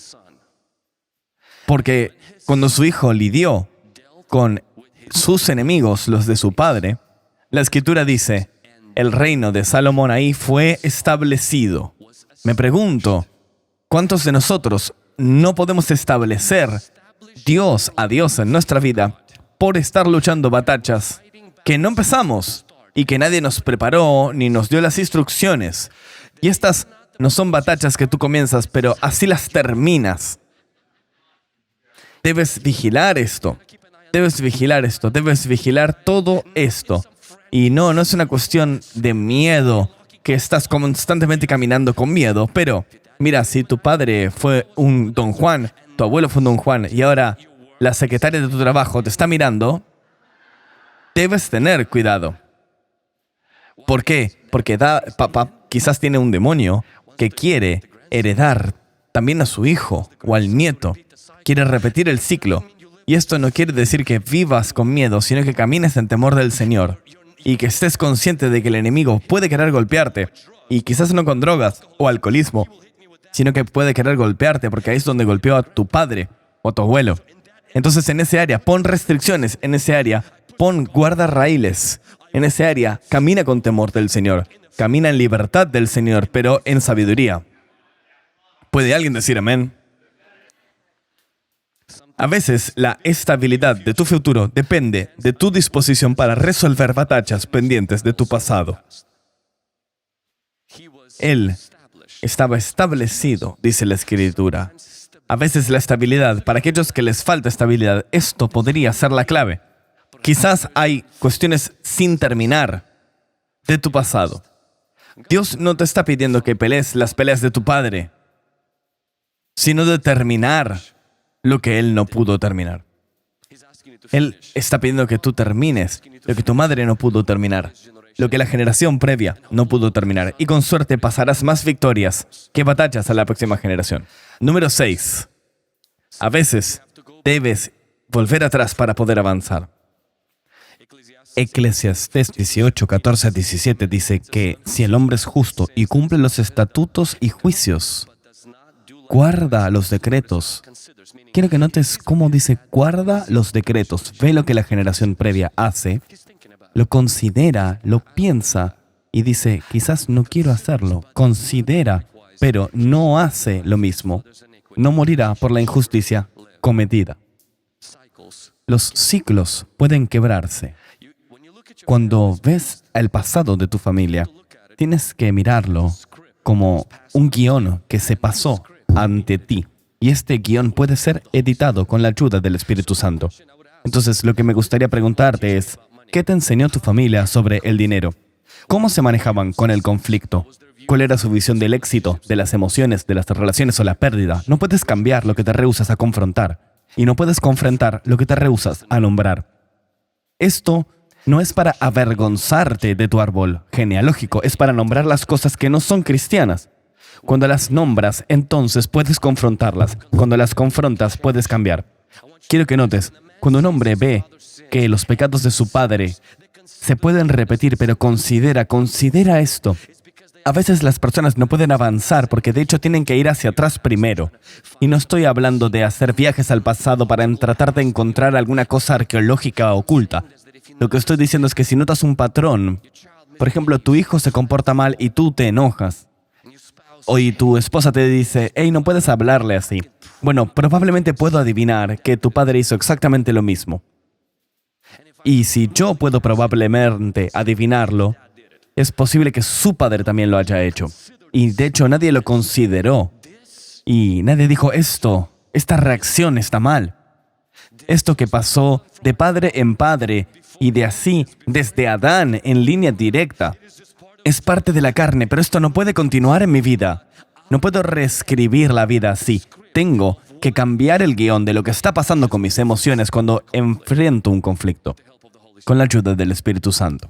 [SPEAKER 1] Porque cuando su hijo lidió con sus enemigos, los de su padre, la Escritura dice, el reino de Salomón ahí fue establecido. Me pregunto, ¿cuántos de nosotros no podemos establecer a Dios en nuestra vida por estar luchando batallas que no empezamos y que nadie nos preparó ni nos dio las instrucciones? Y estas no son batallas que tú comienzas, pero así las terminas. Debes vigilar esto. Debes vigilar todo esto. Y no es una cuestión de miedo, que estás constantemente caminando con miedo, pero mira, si tu padre fue un Don Juan, tu abuelo fue un Don Juan, y ahora la secretaria de tu trabajo te está mirando, debes tener cuidado. ¿Por qué? Porque papá quizás tiene un demonio que quiere heredar también a su hijo o al nieto. Quiere repetir el ciclo. Y esto no quiere decir que vivas con miedo, sino que camines en temor del Señor. Y que estés consciente de que el enemigo puede querer golpearte. Y quizás no con drogas o alcoholismo, sino que puede querer golpearte porque ahí es donde golpeó a tu padre o a tu abuelo. Entonces en ese área, pon restricciones. En ese área, pon guardarraíles. En ese área, camina con temor del Señor. Camina en libertad del Señor, pero en sabiduría. ¿Puede alguien decir amén? A veces, la estabilidad de tu futuro depende de tu disposición para resolver batallas pendientes de tu pasado. Él estaba establecido, dice la Escritura. A veces la estabilidad, para aquellos que les falta estabilidad, esto podría ser la clave. Quizás hay cuestiones sin terminar de tu pasado. Dios no te está pidiendo que pelees las peleas de tu padre, sino de terminar lo que Él no pudo terminar. Él está pidiendo que tú termines lo que tu madre no pudo terminar, lo que la generación previa no pudo terminar. Y con suerte pasarás más victorias que batallas a la próxima generación. Número 6. A veces debes volver atrás para poder avanzar. Eclesiastés 18, 14 a 17 dice que si el hombre es justo y cumple los estatutos y juicios, guarda los decretos. Quiero que notes cómo dice guarda los decretos. Ve lo que la generación previa hace, lo considera, lo piensa y dice, quizás no quiero hacerlo. Considera, pero no hace lo mismo. No morirá por la injusticia cometida. Los ciclos pueden quebrarse. Cuando ves el pasado de tu familia, tienes que mirarlo como un guión que se pasó ante ti. Y este guión puede ser editado con la ayuda del Espíritu Santo. Entonces, lo que me gustaría preguntarte es, ¿qué te enseñó tu familia sobre el dinero? ¿Cómo se manejaban con el conflicto? ¿Cuál era su visión del éxito, de las emociones, de las relaciones o la pérdida? No puedes cambiar lo que te rehusas a confrontar. Y no puedes confrontar lo que te rehusas a nombrar. Esto no es para avergonzarte de tu árbol genealógico, es para nombrar las cosas que no son cristianas. Cuando las nombras, entonces puedes confrontarlas. Cuando las confrontas, puedes cambiar. Quiero que notes, cuando un hombre ve que los pecados de su padre se pueden repetir, pero considera esto. A veces las personas no pueden avanzar porque de hecho tienen que ir hacia atrás primero. Y no estoy hablando de hacer viajes al pasado para tratar de encontrar alguna cosa arqueológica oculta. Lo que estoy diciendo es que si notas un patrón, por ejemplo, tu hijo se comporta mal y tú te enojas, o y tu esposa te dice, hey, no puedes hablarle así. Bueno, probablemente puedo adivinar que tu padre hizo exactamente lo mismo. Y si yo puedo probablemente adivinarlo, es posible que su padre también lo haya hecho. Y de hecho nadie lo consideró. Y nadie dijo, esta reacción está mal. Esto que pasó de padre en padre y de así desde Adán en línea directa. Es parte de la carne, pero esto no puede continuar en mi vida. No puedo reescribir la vida así. Tengo que cambiar el guión de lo que está pasando con mis emociones cuando enfrento un conflicto, con la ayuda del Espíritu Santo.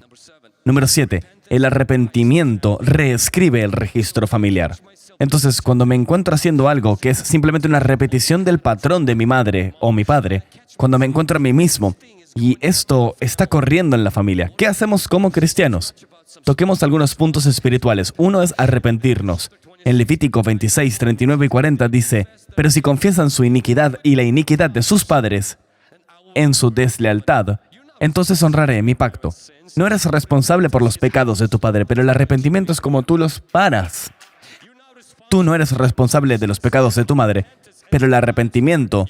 [SPEAKER 1] Número 7. El arrepentimiento reescribe el registro familiar. Entonces, cuando me encuentro haciendo algo que es simplemente una repetición del patrón de mi madre o mi padre, cuando me encuentro a mí mismo, y esto está corriendo en la familia, ¿qué hacemos como cristianos? Toquemos algunos puntos espirituales. Uno es arrepentirnos. En Levítico 26, 39 y 40 dice, pero si confiesan su iniquidad y la iniquidad de sus padres en su deslealtad, entonces honraré mi pacto. No eres responsable por los pecados de tu padre, pero el arrepentimiento es como tú los paras. Tú no eres responsable de los pecados de tu madre, pero el arrepentimiento,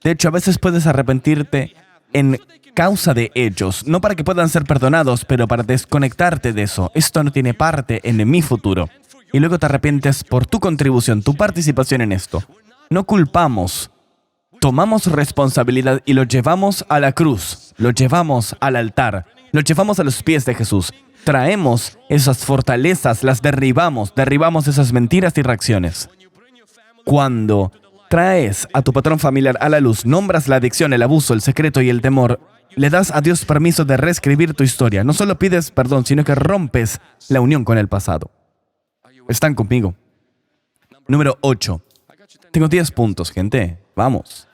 [SPEAKER 1] de hecho, a veces puedes arrepentirte en causa de ellos, no para que puedan ser perdonados, pero para desconectarte de eso. Esto no tiene parte en mi futuro. Y luego te arrepientes por tu contribución, tu participación en esto. No culpamos. Tomamos responsabilidad y lo llevamos a la cruz, lo llevamos al altar, lo llevamos a los pies de Jesús. Traemos esas fortalezas, las derribamos esas mentiras y reacciones. Cuando traes a tu patrón familiar a la luz, nombras la adicción, el abuso, el secreto y el temor, le das a Dios permiso de reescribir tu historia. No solo pides perdón, sino que rompes la unión con el pasado. ¿Están conmigo? Número 8. Tengo 10 puntos, gente. Vamos.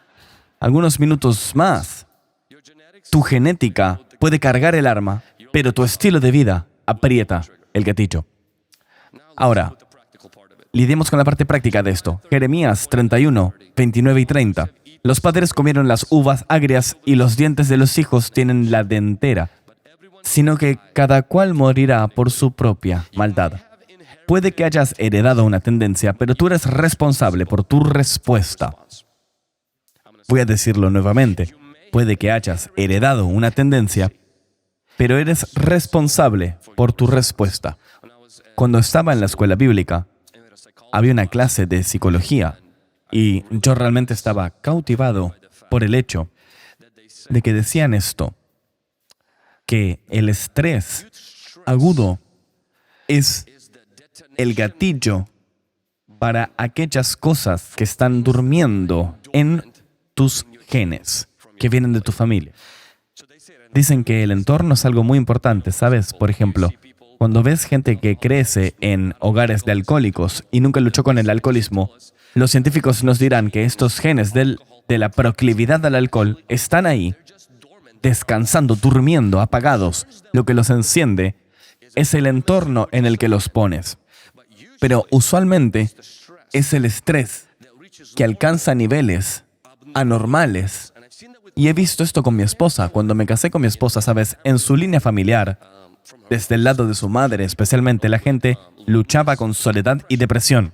[SPEAKER 1] Algunos minutos más. Tu genética puede cargar el arma, pero tu estilo de vida aprieta el gatillo. Ahora, lidiemos con la parte práctica de esto. Jeremías 31, 29 y 30. Los padres comieron las uvas agrias y los dientes de los hijos tienen la dentera, sino que cada cual morirá por su propia maldad. Puede que hayas heredado una tendencia, pero tú eres responsable por tu respuesta. Voy a decirlo nuevamente. Puede que hayas heredado una tendencia, pero eres responsable por tu respuesta. Cuando estaba en la escuela bíblica, había una clase de psicología y yo realmente estaba cautivado por el hecho de que decían esto, que el estrés agudo es el gatillo para aquellas cosas que están durmiendo en tus genes. que vienen de tu familia. Dicen que el entorno es algo muy importante, ¿sabes? Por ejemplo, cuando ves gente que crece en hogares de alcohólicos y nunca luchó con el alcoholismo, los científicos nos dirán que estos genes de la proclividad al alcohol están ahí, descansando, durmiendo, apagados. Lo que los enciende es el entorno en el que los pones. Pero usualmente es el estrés que alcanza niveles anormales. Y he visto esto con mi esposa. Cuando me casé con mi esposa, ¿sabes? En su línea familiar, desde el lado de su madre especialmente, la gente luchaba con soledad y depresión.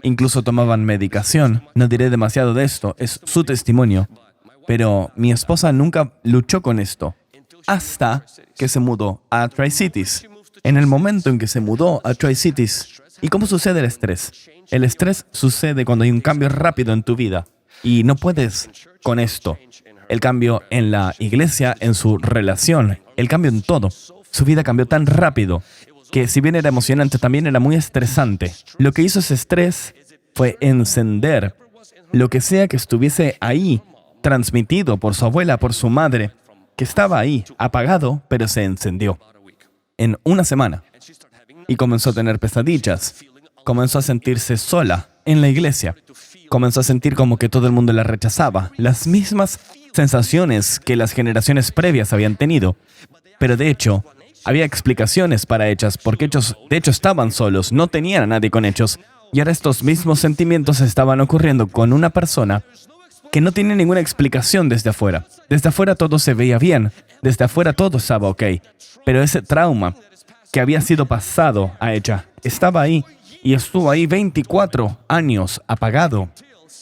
[SPEAKER 1] Incluso tomaban medicación. No diré demasiado de esto, es su testimonio. Pero mi esposa nunca luchó con esto, hasta que se mudó a Tri-Cities. En el momento en que se mudó a Tri-Cities, ¿y cómo sucede el estrés? El estrés sucede cuando hay un cambio rápido en tu vida y no puedes con esto. El cambio en la iglesia, en su relación, el cambio en todo. Su vida cambió tan rápido que si bien era emocionante, también era muy estresante. Lo que hizo ese estrés fue encender lo que sea que estuviese ahí, transmitido por su abuela, por su madre, que estaba ahí, apagado, pero se encendió. En una semana. Y comenzó a tener pesadillas. Comenzó a sentirse sola en la iglesia. Comenzó a sentir como que todo el mundo la rechazaba. Las mismas sensaciones que las generaciones previas habían tenido. Pero de hecho, había explicaciones para ellas, porque ellos de hecho estaban solos, no tenían a nadie con ellos. Y ahora estos mismos sentimientos estaban ocurriendo con una persona que no tiene ninguna explicación desde afuera. Desde afuera todo se veía bien, desde afuera todo estaba ok. Pero ese trauma que había sido pasado a ella estaba ahí y estuvo ahí 24 años apagado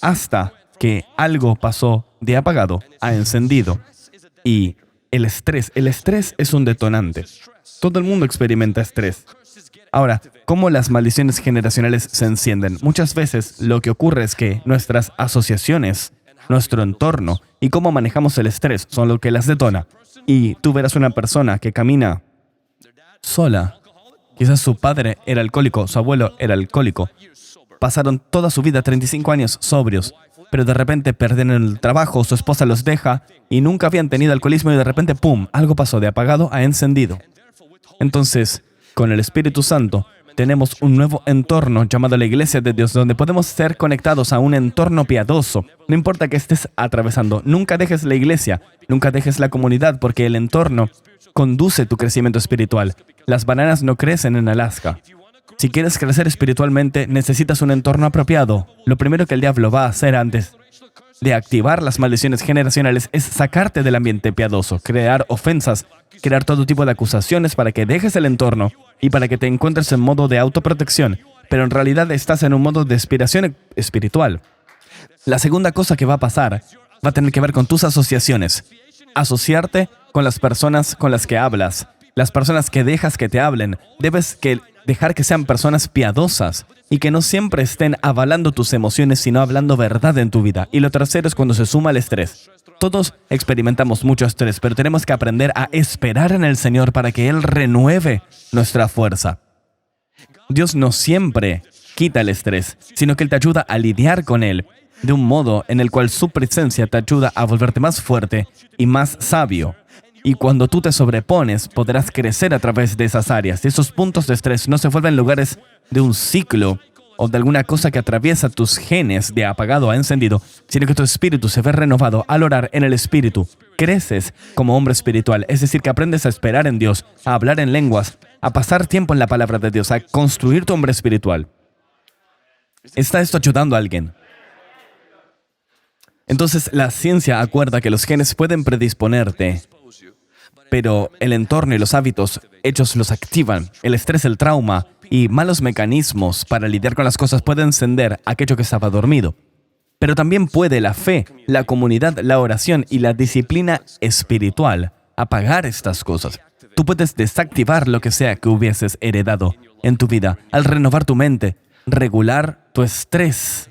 [SPEAKER 1] hasta que algo pasó de apagado a encendido. Y el estrés es un detonante. Todo el mundo experimenta estrés. Ahora, ¿cómo las maldiciones generacionales se encienden? Muchas veces lo que ocurre es que nuestras asociaciones, nuestro entorno y cómo manejamos el estrés son lo que las detona. Y tú verás una persona que camina sola. Quizás su padre era alcohólico, su abuelo era alcohólico. Pasaron toda su vida, 35 años, sobrios. Pero de repente pierden el trabajo, su esposa los deja y nunca habían tenido alcoholismo y de repente, ¡pum!, algo pasó de apagado a encendido. Entonces, con el Espíritu Santo, tenemos un nuevo entorno llamado la Iglesia de Dios, donde podemos ser conectados a un entorno piadoso. No importa qué estés atravesando, nunca dejes la iglesia, nunca dejes la comunidad, porque el entorno conduce tu crecimiento espiritual. Las bananas no crecen en Alaska. Si quieres crecer espiritualmente, necesitas un entorno apropiado. Lo primero que el diablo va a hacer antes de activar las maldiciones generacionales es sacarte del ambiente piadoso, crear ofensas, crear todo tipo de acusaciones para que dejes el entorno y para que te encuentres en modo de autoprotección, pero en realidad estás en un modo de aspiración espiritual. La segunda cosa que va a pasar va a tener que ver con tus asociaciones. Asociarte con las personas con las que hablas, las personas que dejas que te hablen. Debes dejar que sean personas piadosas y que no siempre estén avalando tus emociones, sino hablando verdad en tu vida. Y lo tercero es cuando se suma el estrés. Todos experimentamos mucho estrés, pero tenemos que aprender a esperar en el Señor para que Él renueve nuestra fuerza. Dios no siempre quita el estrés, sino que Él te ayuda a lidiar con él de un modo en el cual su presencia te ayuda a volverte más fuerte y más sabio. Y cuando tú te sobrepones, podrás crecer a través de esas áreas. Y esos puntos de estrés no se vuelven lugares de un ciclo o de alguna cosa que atraviesa tus genes de apagado a encendido, sino que tu espíritu se ve renovado al orar en el espíritu. Creces como hombre espiritual, es decir, que aprendes a esperar en Dios, a hablar en lenguas, a pasar tiempo en la palabra de Dios, a construir tu hombre espiritual. ¿Está esto ayudando a alguien? Entonces, la ciencia acuerda que los genes pueden predisponerte, pero el entorno y los hábitos, ellos los activan. El estrés, el trauma y malos mecanismos para lidiar con las cosas pueden encender aquello que estaba dormido. Pero también puede la fe, la comunidad, la oración y la disciplina espiritual apagar estas cosas. Tú puedes desactivar lo que sea que hubieses heredado en tu vida al renovar tu mente, regular tu estrés,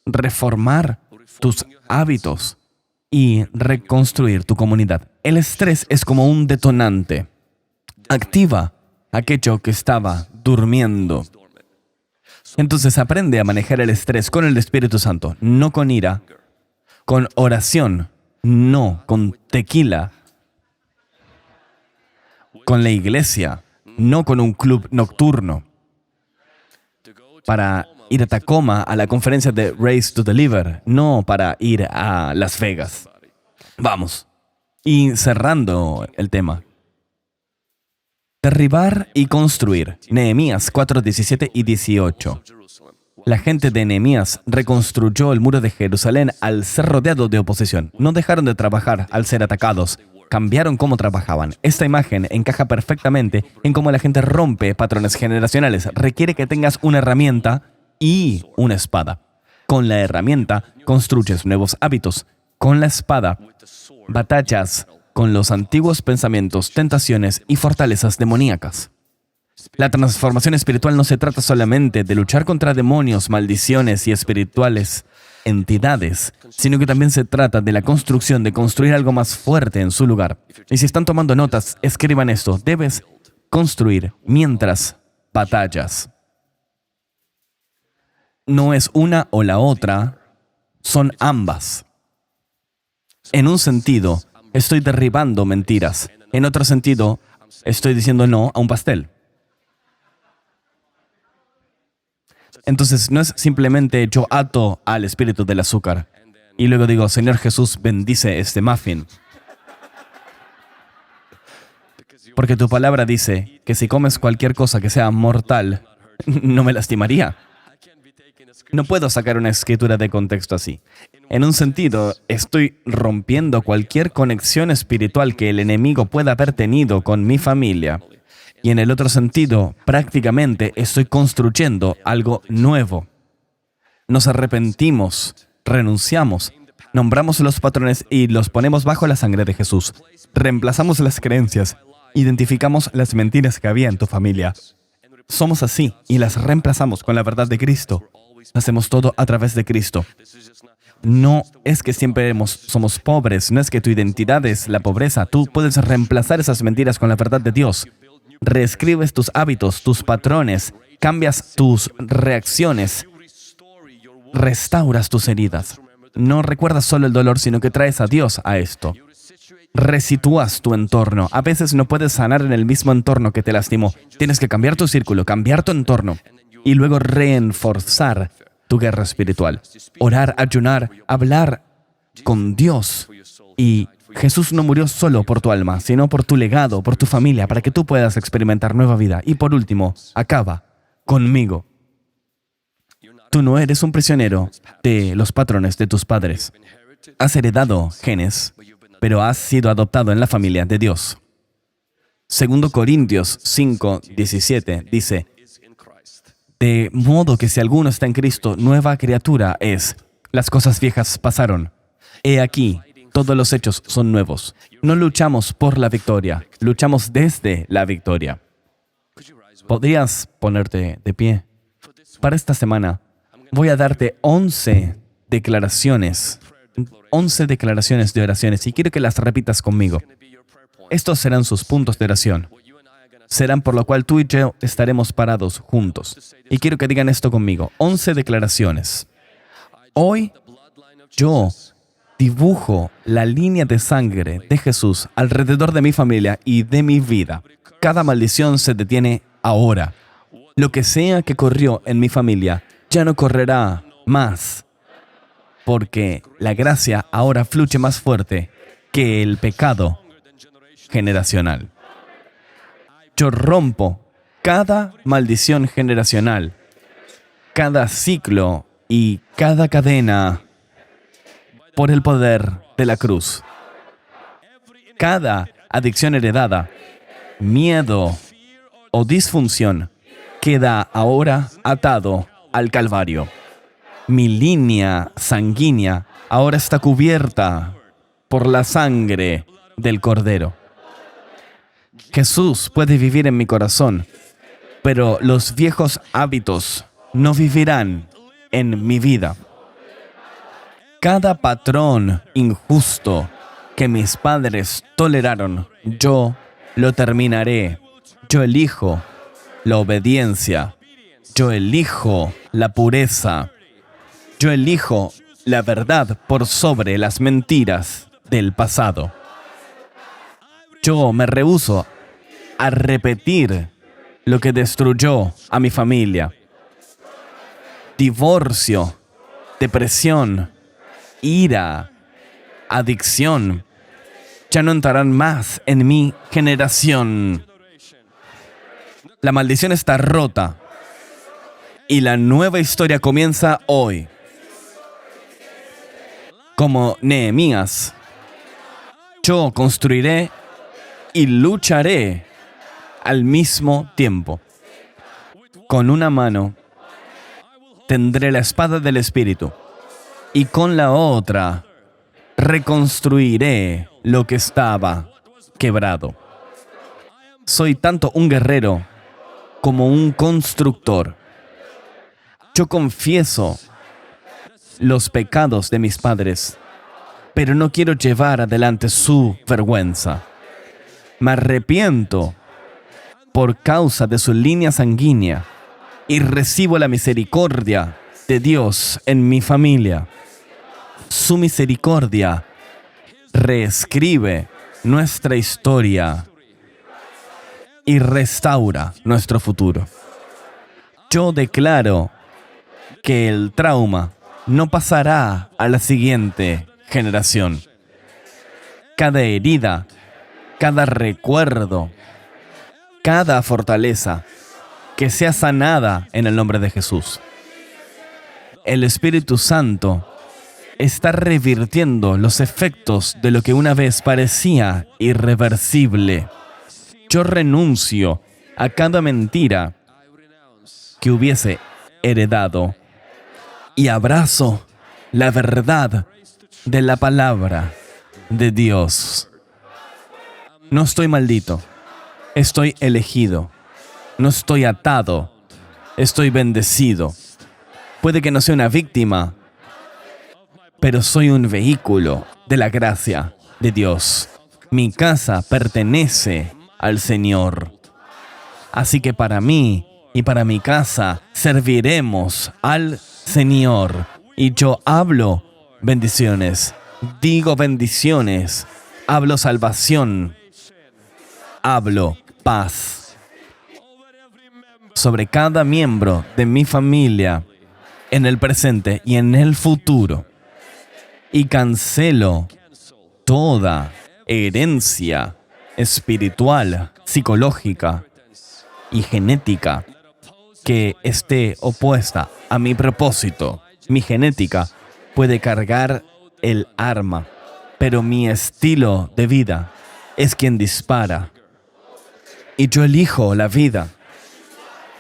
[SPEAKER 1] reformar tus hábitos y reconstruir tu comunidad. El estrés es como un detonante. Activa aquello que estaba durmiendo. Entonces aprende a manejar el estrés con el Espíritu Santo, no con ira, con oración, no con tequila, con la iglesia, no con un club nocturno, para ir a Tacoma a la conferencia de Race to Deliver, no para ir a Las Vegas. Vamos. Y cerrando el tema. Derribar y construir. Nehemías 4, 17 y 18. La gente de Nehemías reconstruyó el muro de Jerusalén al ser rodeado de oposición. No dejaron de trabajar al ser atacados. Cambiaron cómo trabajaban. Esta imagen encaja perfectamente en cómo la gente rompe patrones generacionales. Requiere que tengas una herramienta y una espada. Con la herramienta construyes nuevos hábitos. Con la espada batallas con los antiguos pensamientos, tentaciones y fortalezas demoníacas. La transformación espiritual no se trata solamente de luchar contra demonios, maldiciones y espirituales entidades, sino que también se trata de la construcción, de construir algo más fuerte en su lugar. Y si están tomando notas, escriban esto. Debes construir mientras batallas. No es una o la otra, son ambas. En un sentido, estoy derribando mentiras. En otro sentido, estoy diciendo no a un pastel. Entonces, no es simplemente yo ato al espíritu del azúcar y luego digo, Señor Jesús, bendice este muffin. Porque tu palabra dice que si comes cualquier cosa que sea mortal, no me lastimaría. No puedo sacar una escritura de contexto así. En un sentido, estoy rompiendo cualquier conexión espiritual que el enemigo pueda haber tenido con mi familia. Y en el otro sentido, prácticamente estoy construyendo algo nuevo. Nos arrepentimos, renunciamos, nombramos los patrones y los ponemos bajo la sangre de Jesús. Reemplazamos las creencias, identificamos las mentiras que había en tu familia. Somos así y las reemplazamos con la verdad de Cristo. Hacemos todo a través de Cristo. No es que siempre somos pobres, no es que tu identidad es la pobreza. Tú puedes reemplazar esas mentiras con la verdad de Dios. Reescribes tus hábitos, tus patrones, cambias tus reacciones, restauras tus heridas. No recuerdas solo el dolor, sino que traes a Dios a esto. Resitúas tu entorno. A veces no puedes sanar en el mismo entorno que te lastimó. Tienes que cambiar tu círculo, cambiar tu entorno y luego reforzar tu guerra espiritual. Orar, ayunar, hablar con Dios. Y Jesús no murió solo por tu alma, sino por tu legado, por tu familia, para que tú puedas experimentar nueva vida. Y por último, acaba conmigo. Tú no eres un prisionero de los patrones de tus padres. Has heredado genes, pero has sido adoptado en la familia de Dios. 2 Corintios 5, 17 dice, de modo que si alguno está en Cristo, nueva criatura es. Las cosas viejas pasaron. He aquí, todos los hechos son nuevos. No luchamos por la victoria, luchamos desde la victoria. ¿Podrías ponerte de pie? Para esta semana, voy a darte 11 declaraciones de oraciones y quiero que las repitas conmigo. Estos serán sus puntos de oración. Serán por lo cual tú y yo estaremos parados juntos. Y quiero que digan esto conmigo. 11 declaraciones. Hoy yo dibujo la línea de sangre de Jesús alrededor de mi familia y de mi vida. Cada maldición se detiene ahora. Lo que sea que corrió en mi familia ya no correrá más, porque la gracia ahora fluye más fuerte que el pecado generacional. Yo rompo cada maldición generacional, cada ciclo y cada cadena por el poder de la cruz. Cada adicción heredada, miedo o disfunción queda ahora atado al Calvario. Mi línea sanguínea ahora está cubierta por la sangre del Cordero. Jesús puede vivir en mi corazón, pero los viejos hábitos no vivirán en mi vida. Cada patrón injusto que mis padres toleraron, yo lo terminaré. Yo elijo la obediencia. Yo elijo la pureza. Yo elijo la verdad por sobre las mentiras del pasado. Yo me rehúso a repetir lo que destruyó a mi familia. Divorcio, depresión, ira, adicción, ya no entrarán más en mi generación. La maldición está rota y la nueva historia comienza hoy. Como Nehemías, yo construiré y lucharé al mismo tiempo. Con una mano tendré la espada del Espíritu y con la otra reconstruiré lo que estaba quebrado. Soy tanto un guerrero como un constructor. Yo confieso los pecados de mis padres, pero no quiero llevar adelante su vergüenza. Me arrepiento por causa de su línea sanguínea y recibo la misericordia de Dios en mi familia. Su misericordia reescribe nuestra historia y restaura nuestro futuro. Yo declaro que el trauma no pasará a la siguiente generación. Cada herida, cada recuerdo, cada fortaleza, que sea sanada en el nombre de Jesús. El Espíritu Santo está revirtiendo los efectos de lo que una vez parecía irreversible. Yo renuncio a cada mentira que hubiese heredado y abrazo la verdad de la palabra de Dios. No estoy maldito, estoy elegido. No estoy atado, estoy bendecido. Puede que no sea una víctima, pero soy un vehículo de la gracia de Dios. Mi casa pertenece al Señor. Así que para mí y para mi casa serviremos al Señor. Y yo hablo bendiciones, digo bendiciones, hablo salvación, hablo paz sobre cada miembro de mi familia en el presente y en el futuro. Y cancelo toda herencia espiritual, psicológica y genética que esté opuesta a mi propósito. Mi genética puede cargar el arma, pero mi estilo de vida es quien dispara. Y yo elijo la vida,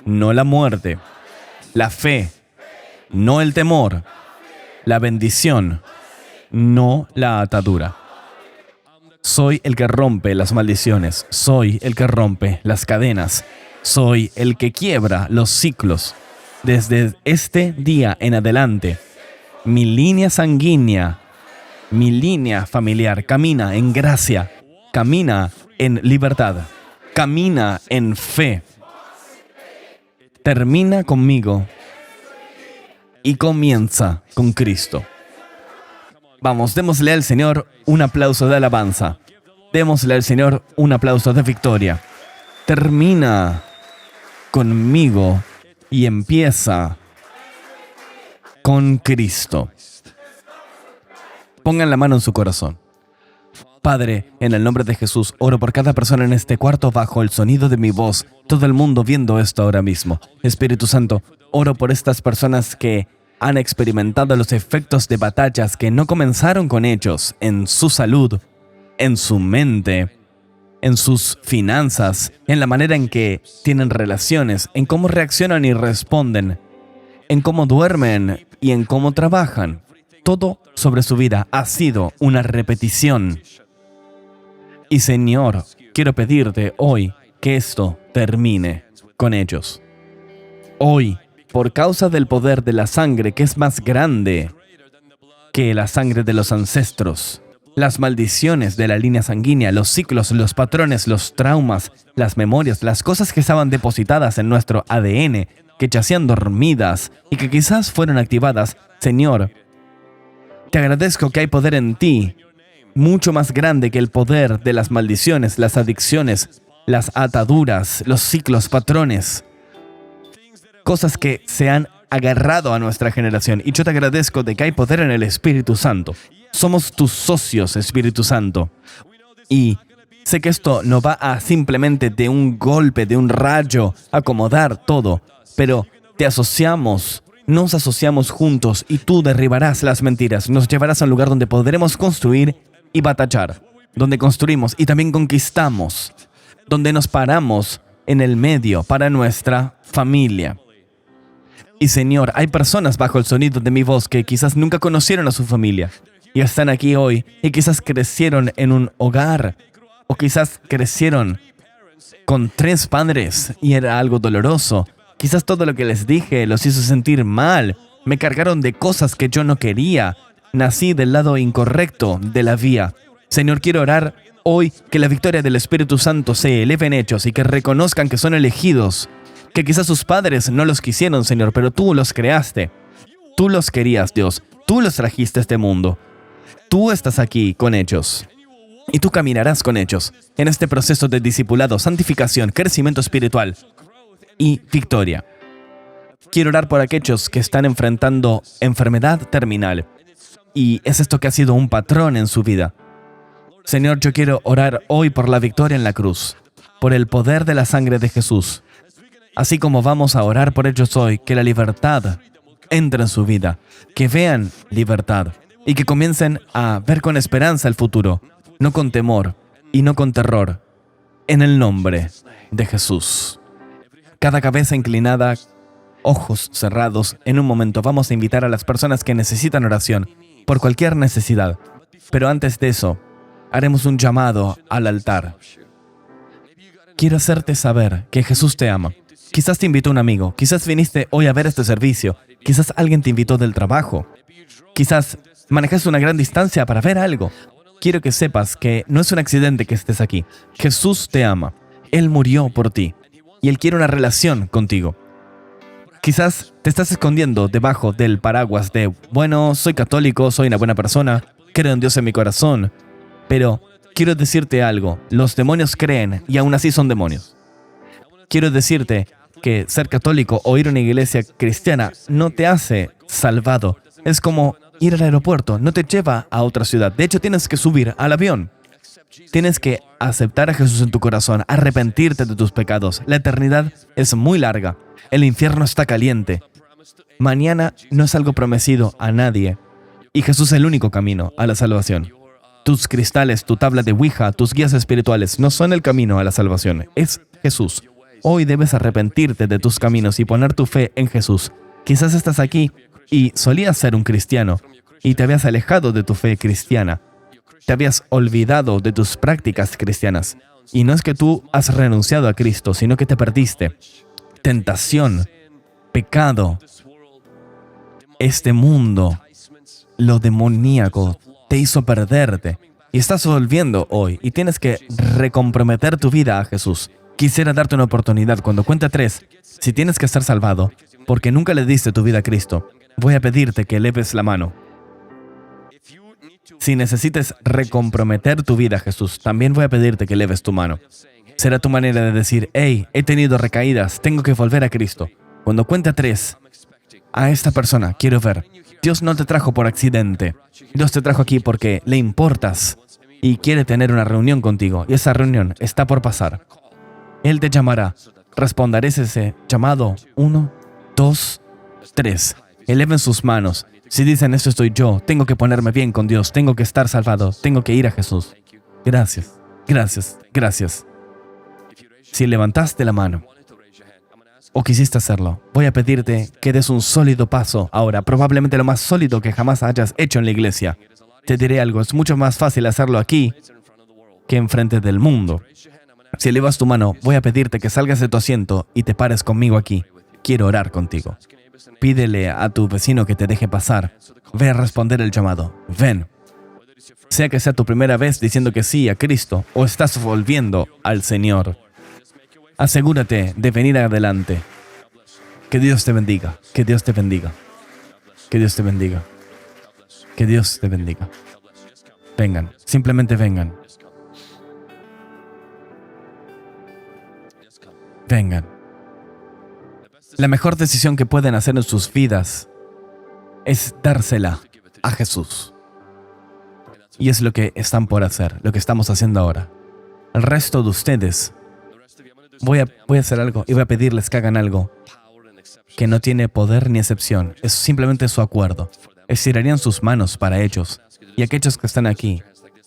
[SPEAKER 1] no la muerte, la fe, no el temor, la bendición, no la atadura. Soy el que rompe las maldiciones, soy el que rompe las cadenas, soy el que quiebra los ciclos. Desde este día en adelante, mi línea sanguínea, mi línea familiar camina en gracia, camina en libertad, camina en fe. Termina conmigo y comienza con Cristo. Vamos, démosle al Señor un aplauso de alabanza. Démosle al Señor un aplauso de victoria. Termina conmigo y empieza con Cristo. Pongan la mano en su corazón. Padre, en el nombre de Jesús, oro por cada persona en este cuarto bajo el sonido de mi voz, todo el mundo viendo esto ahora mismo. Espíritu Santo, oro por estas personas que han experimentado los efectos de batallas que no comenzaron con ellos en su salud, en su mente, en sus finanzas, en la manera en que tienen relaciones, en cómo reaccionan y responden, en cómo duermen y en cómo trabajan. Todo sobre su vida ha sido una repetición. Y Señor, quiero pedirte hoy que esto termine con ellos. Hoy, por causa del poder de la sangre que es más grande que la sangre de los ancestros, las maldiciones de la línea sanguínea, los ciclos, los patrones, los traumas, las memorias, las cosas que estaban depositadas en nuestro ADN, que yacían dormidas y que quizás fueron activadas, Señor, Te agradezco que hay poder en ti, mucho más grande que el poder de las maldiciones, las adicciones, las ataduras, los ciclos, patrones, cosas que se han agarrado a nuestra generación. Y yo te agradezco de que hay poder en el Espíritu Santo. Somos tus socios, Espíritu Santo. Y sé que esto no va a simplemente de un golpe, de un rayo, acomodar todo, pero nos asociamos juntos y tú derribarás las mentiras, nos llevarás a un lugar donde podremos construir y batallar, donde construimos y también conquistamos, donde nos paramos en el medio para nuestra familia. Y Señor, hay personas bajo el sonido de mi voz que quizás nunca conocieron a su familia y están aquí hoy y quizás crecieron en un hogar o quizás crecieron con 3 padres y era algo doloroso. Quizás todo lo que les dije los hizo sentir mal, me cargaron de cosas que yo no quería, nací del lado incorrecto de la vía. Señor, quiero orar hoy que la victoria del Espíritu Santo se eleve en ellos y que reconozcan que son elegidos. Que quizás sus padres no los quisieron, Señor, pero tú los creaste. Tú los querías, Dios. Tú los trajiste a este mundo. Tú estás aquí con ellos. Y tú caminarás con ellos en este proceso de discipulado, santificación, crecimiento espiritual y victoria. Quiero orar por aquellos que están enfrentando enfermedad terminal. Y es esto que ha sido un patrón en su vida. Señor, yo quiero orar hoy por la victoria en la cruz, por el poder de la sangre de Jesús. Así como vamos a orar por ellos hoy, que la libertad entre en su vida, que vean libertad y que comiencen a ver con esperanza el futuro, no con temor y no con terror, en el nombre de Jesús. Cada cabeza inclinada, ojos cerrados, en un momento vamos a invitar a las personas que necesitan oración por cualquier necesidad. Pero antes de eso, haremos un llamado al altar. Quiero hacerte saber que Jesús te ama. Quizás te invitó un amigo, quizás viniste hoy a ver este servicio, quizás alguien te invitó del trabajo, quizás manejaste una gran distancia para ver algo. Quiero que sepas que no es un accidente que estés aquí. Jesús te ama. Él murió por ti y Él quiere una relación contigo. Quizás te estás escondiendo debajo del paraguas de, bueno, soy católico, soy una buena persona, creo en Dios en mi corazón, pero quiero decirte algo, los demonios creen y aún así son demonios. Quiero decirte que ser católico o ir a una iglesia cristiana no te hace salvado. Es como ir al aeropuerto, no te lleva a otra ciudad. De hecho, tienes que subir al avión. Tienes que aceptar a Jesús en tu corazón, arrepentirte de tus pecados. La eternidad es muy larga. El infierno está caliente. Mañana no es algo prometido a nadie. Y Jesús es el único camino a la salvación. Tus cristales, tu tabla de Ouija, tus guías espirituales no son el camino a la salvación. Es Jesús. Hoy debes arrepentirte de tus caminos y poner tu fe en Jesús. Quizás estás aquí y solías ser un cristiano y te habías alejado de tu fe cristiana. Te habías olvidado de tus prácticas cristianas. Y no es que tú has renunciado a Cristo, sino que te perdiste. Tentación, pecado, este mundo, lo demoníaco, te hizo perderte. Y estás volviendo hoy y tienes que recomprometer tu vida a Jesús. Quisiera darte una oportunidad. Cuando cuente 3, si tienes que ser salvado, porque nunca le diste tu vida a Cristo, voy a pedirte que eleves la mano. Si necesites recomprometer tu vida a Jesús, también voy a pedirte que eleves tu mano. Será tu manera de decir, hey, he tenido recaídas, tengo que volver a Cristo. Cuando cuente 3, a esta persona quiero ver. Dios no te trajo por accidente. Dios te trajo aquí porque le importas y quiere tener una reunión contigo. Y esa reunión está por pasar. Él te llamará. Responderás ese llamado. 1, 2, 3. Eleven sus manos. Si dicen, esto estoy yo, tengo que ponerme bien con Dios, tengo que estar salvado, tengo que ir a Jesús. Gracias, gracias, gracias. Si levantaste la mano o quisiste hacerlo, voy a pedirte que des un sólido paso ahora, probablemente lo más sólido que jamás hayas hecho en la iglesia. Te diré algo, es mucho más fácil hacerlo aquí que enfrente del mundo. Si elevas tu mano, voy a pedirte que salgas de tu asiento y te pares conmigo aquí. Quiero orar contigo. Pídele a tu vecino que te deje pasar. Ve a responder el llamado. Ven. Sea que sea tu primera vez diciendo que sí a Cristo o estás volviendo al Señor, asegúrate de venir adelante. Que Dios te bendiga. Que Dios te bendiga. Que Dios te bendiga. Que Dios te bendiga. Vengan, simplemente vengan. Vengan. La mejor decisión que pueden hacer en sus vidas es dársela a Jesús. Y es lo que están por hacer, lo que estamos haciendo ahora. El resto de ustedes, voy a hacer algo y voy a pedirles que hagan algo que no tiene poder ni excepción. Es simplemente su acuerdo. Estirarían sus manos para ellos. Y aquellos que están aquí,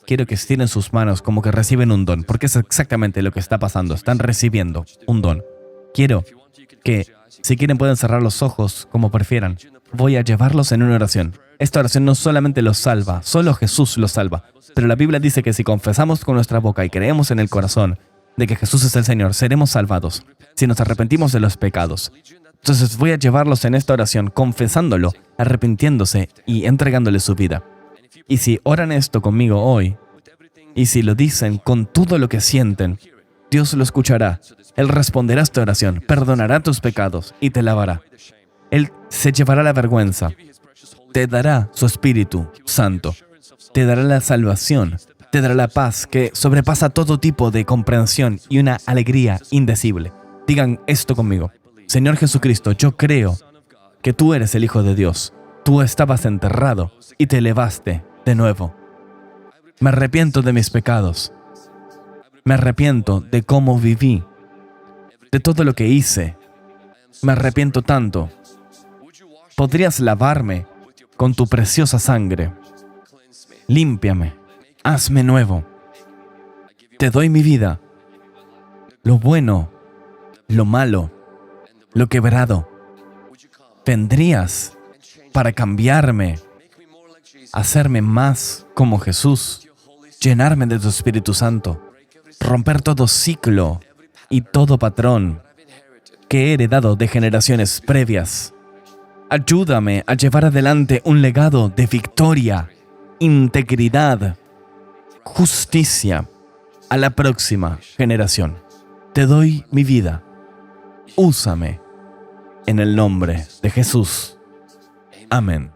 [SPEAKER 1] quiero que estiren sus manos como que reciben un don, porque es exactamente lo que está pasando. Están recibiendo un don. Quiero que, si quieren, pueden cerrar los ojos como prefieran. Voy a llevarlos en una oración. Esta oración no solamente los salva, solo Jesús los salva. Pero la Biblia dice que si confesamos con nuestra boca y creemos en el corazón de que Jesús es el Señor, seremos salvados, si nos arrepentimos de los pecados. Entonces voy a llevarlos en esta oración, confesándolo, arrepintiéndose y entregándole su vida. Y si oran esto conmigo hoy, y si lo dicen con todo lo que sienten, Dios lo escuchará. Él responderá a esta oración, perdonará tus pecados y te lavará. Él se llevará la vergüenza, te dará su Espíritu Santo, te dará la salvación, te dará la paz que sobrepasa todo tipo de comprensión y una alegría indecible. Digan esto conmigo. Señor Jesucristo, yo creo que tú eres el Hijo de Dios. Tú estabas enterrado y te elevaste de nuevo. Me arrepiento de mis pecados. Me arrepiento de cómo viví, de todo lo que hice. Me arrepiento tanto. ¿Podrías lavarme con tu preciosa sangre? Límpiame, hazme nuevo. Te doy mi vida, lo bueno, lo malo, lo quebrado. ¿Vendrías para cambiarme, hacerme más como Jesús, llenarme de tu Espíritu Santo, romper todo ciclo y todo patrón que he heredado de generaciones previas? Ayúdame a llevar adelante un legado de victoria, integridad, justicia a la próxima generación. Te doy mi vida. Úsame en el nombre de Jesús. Amén.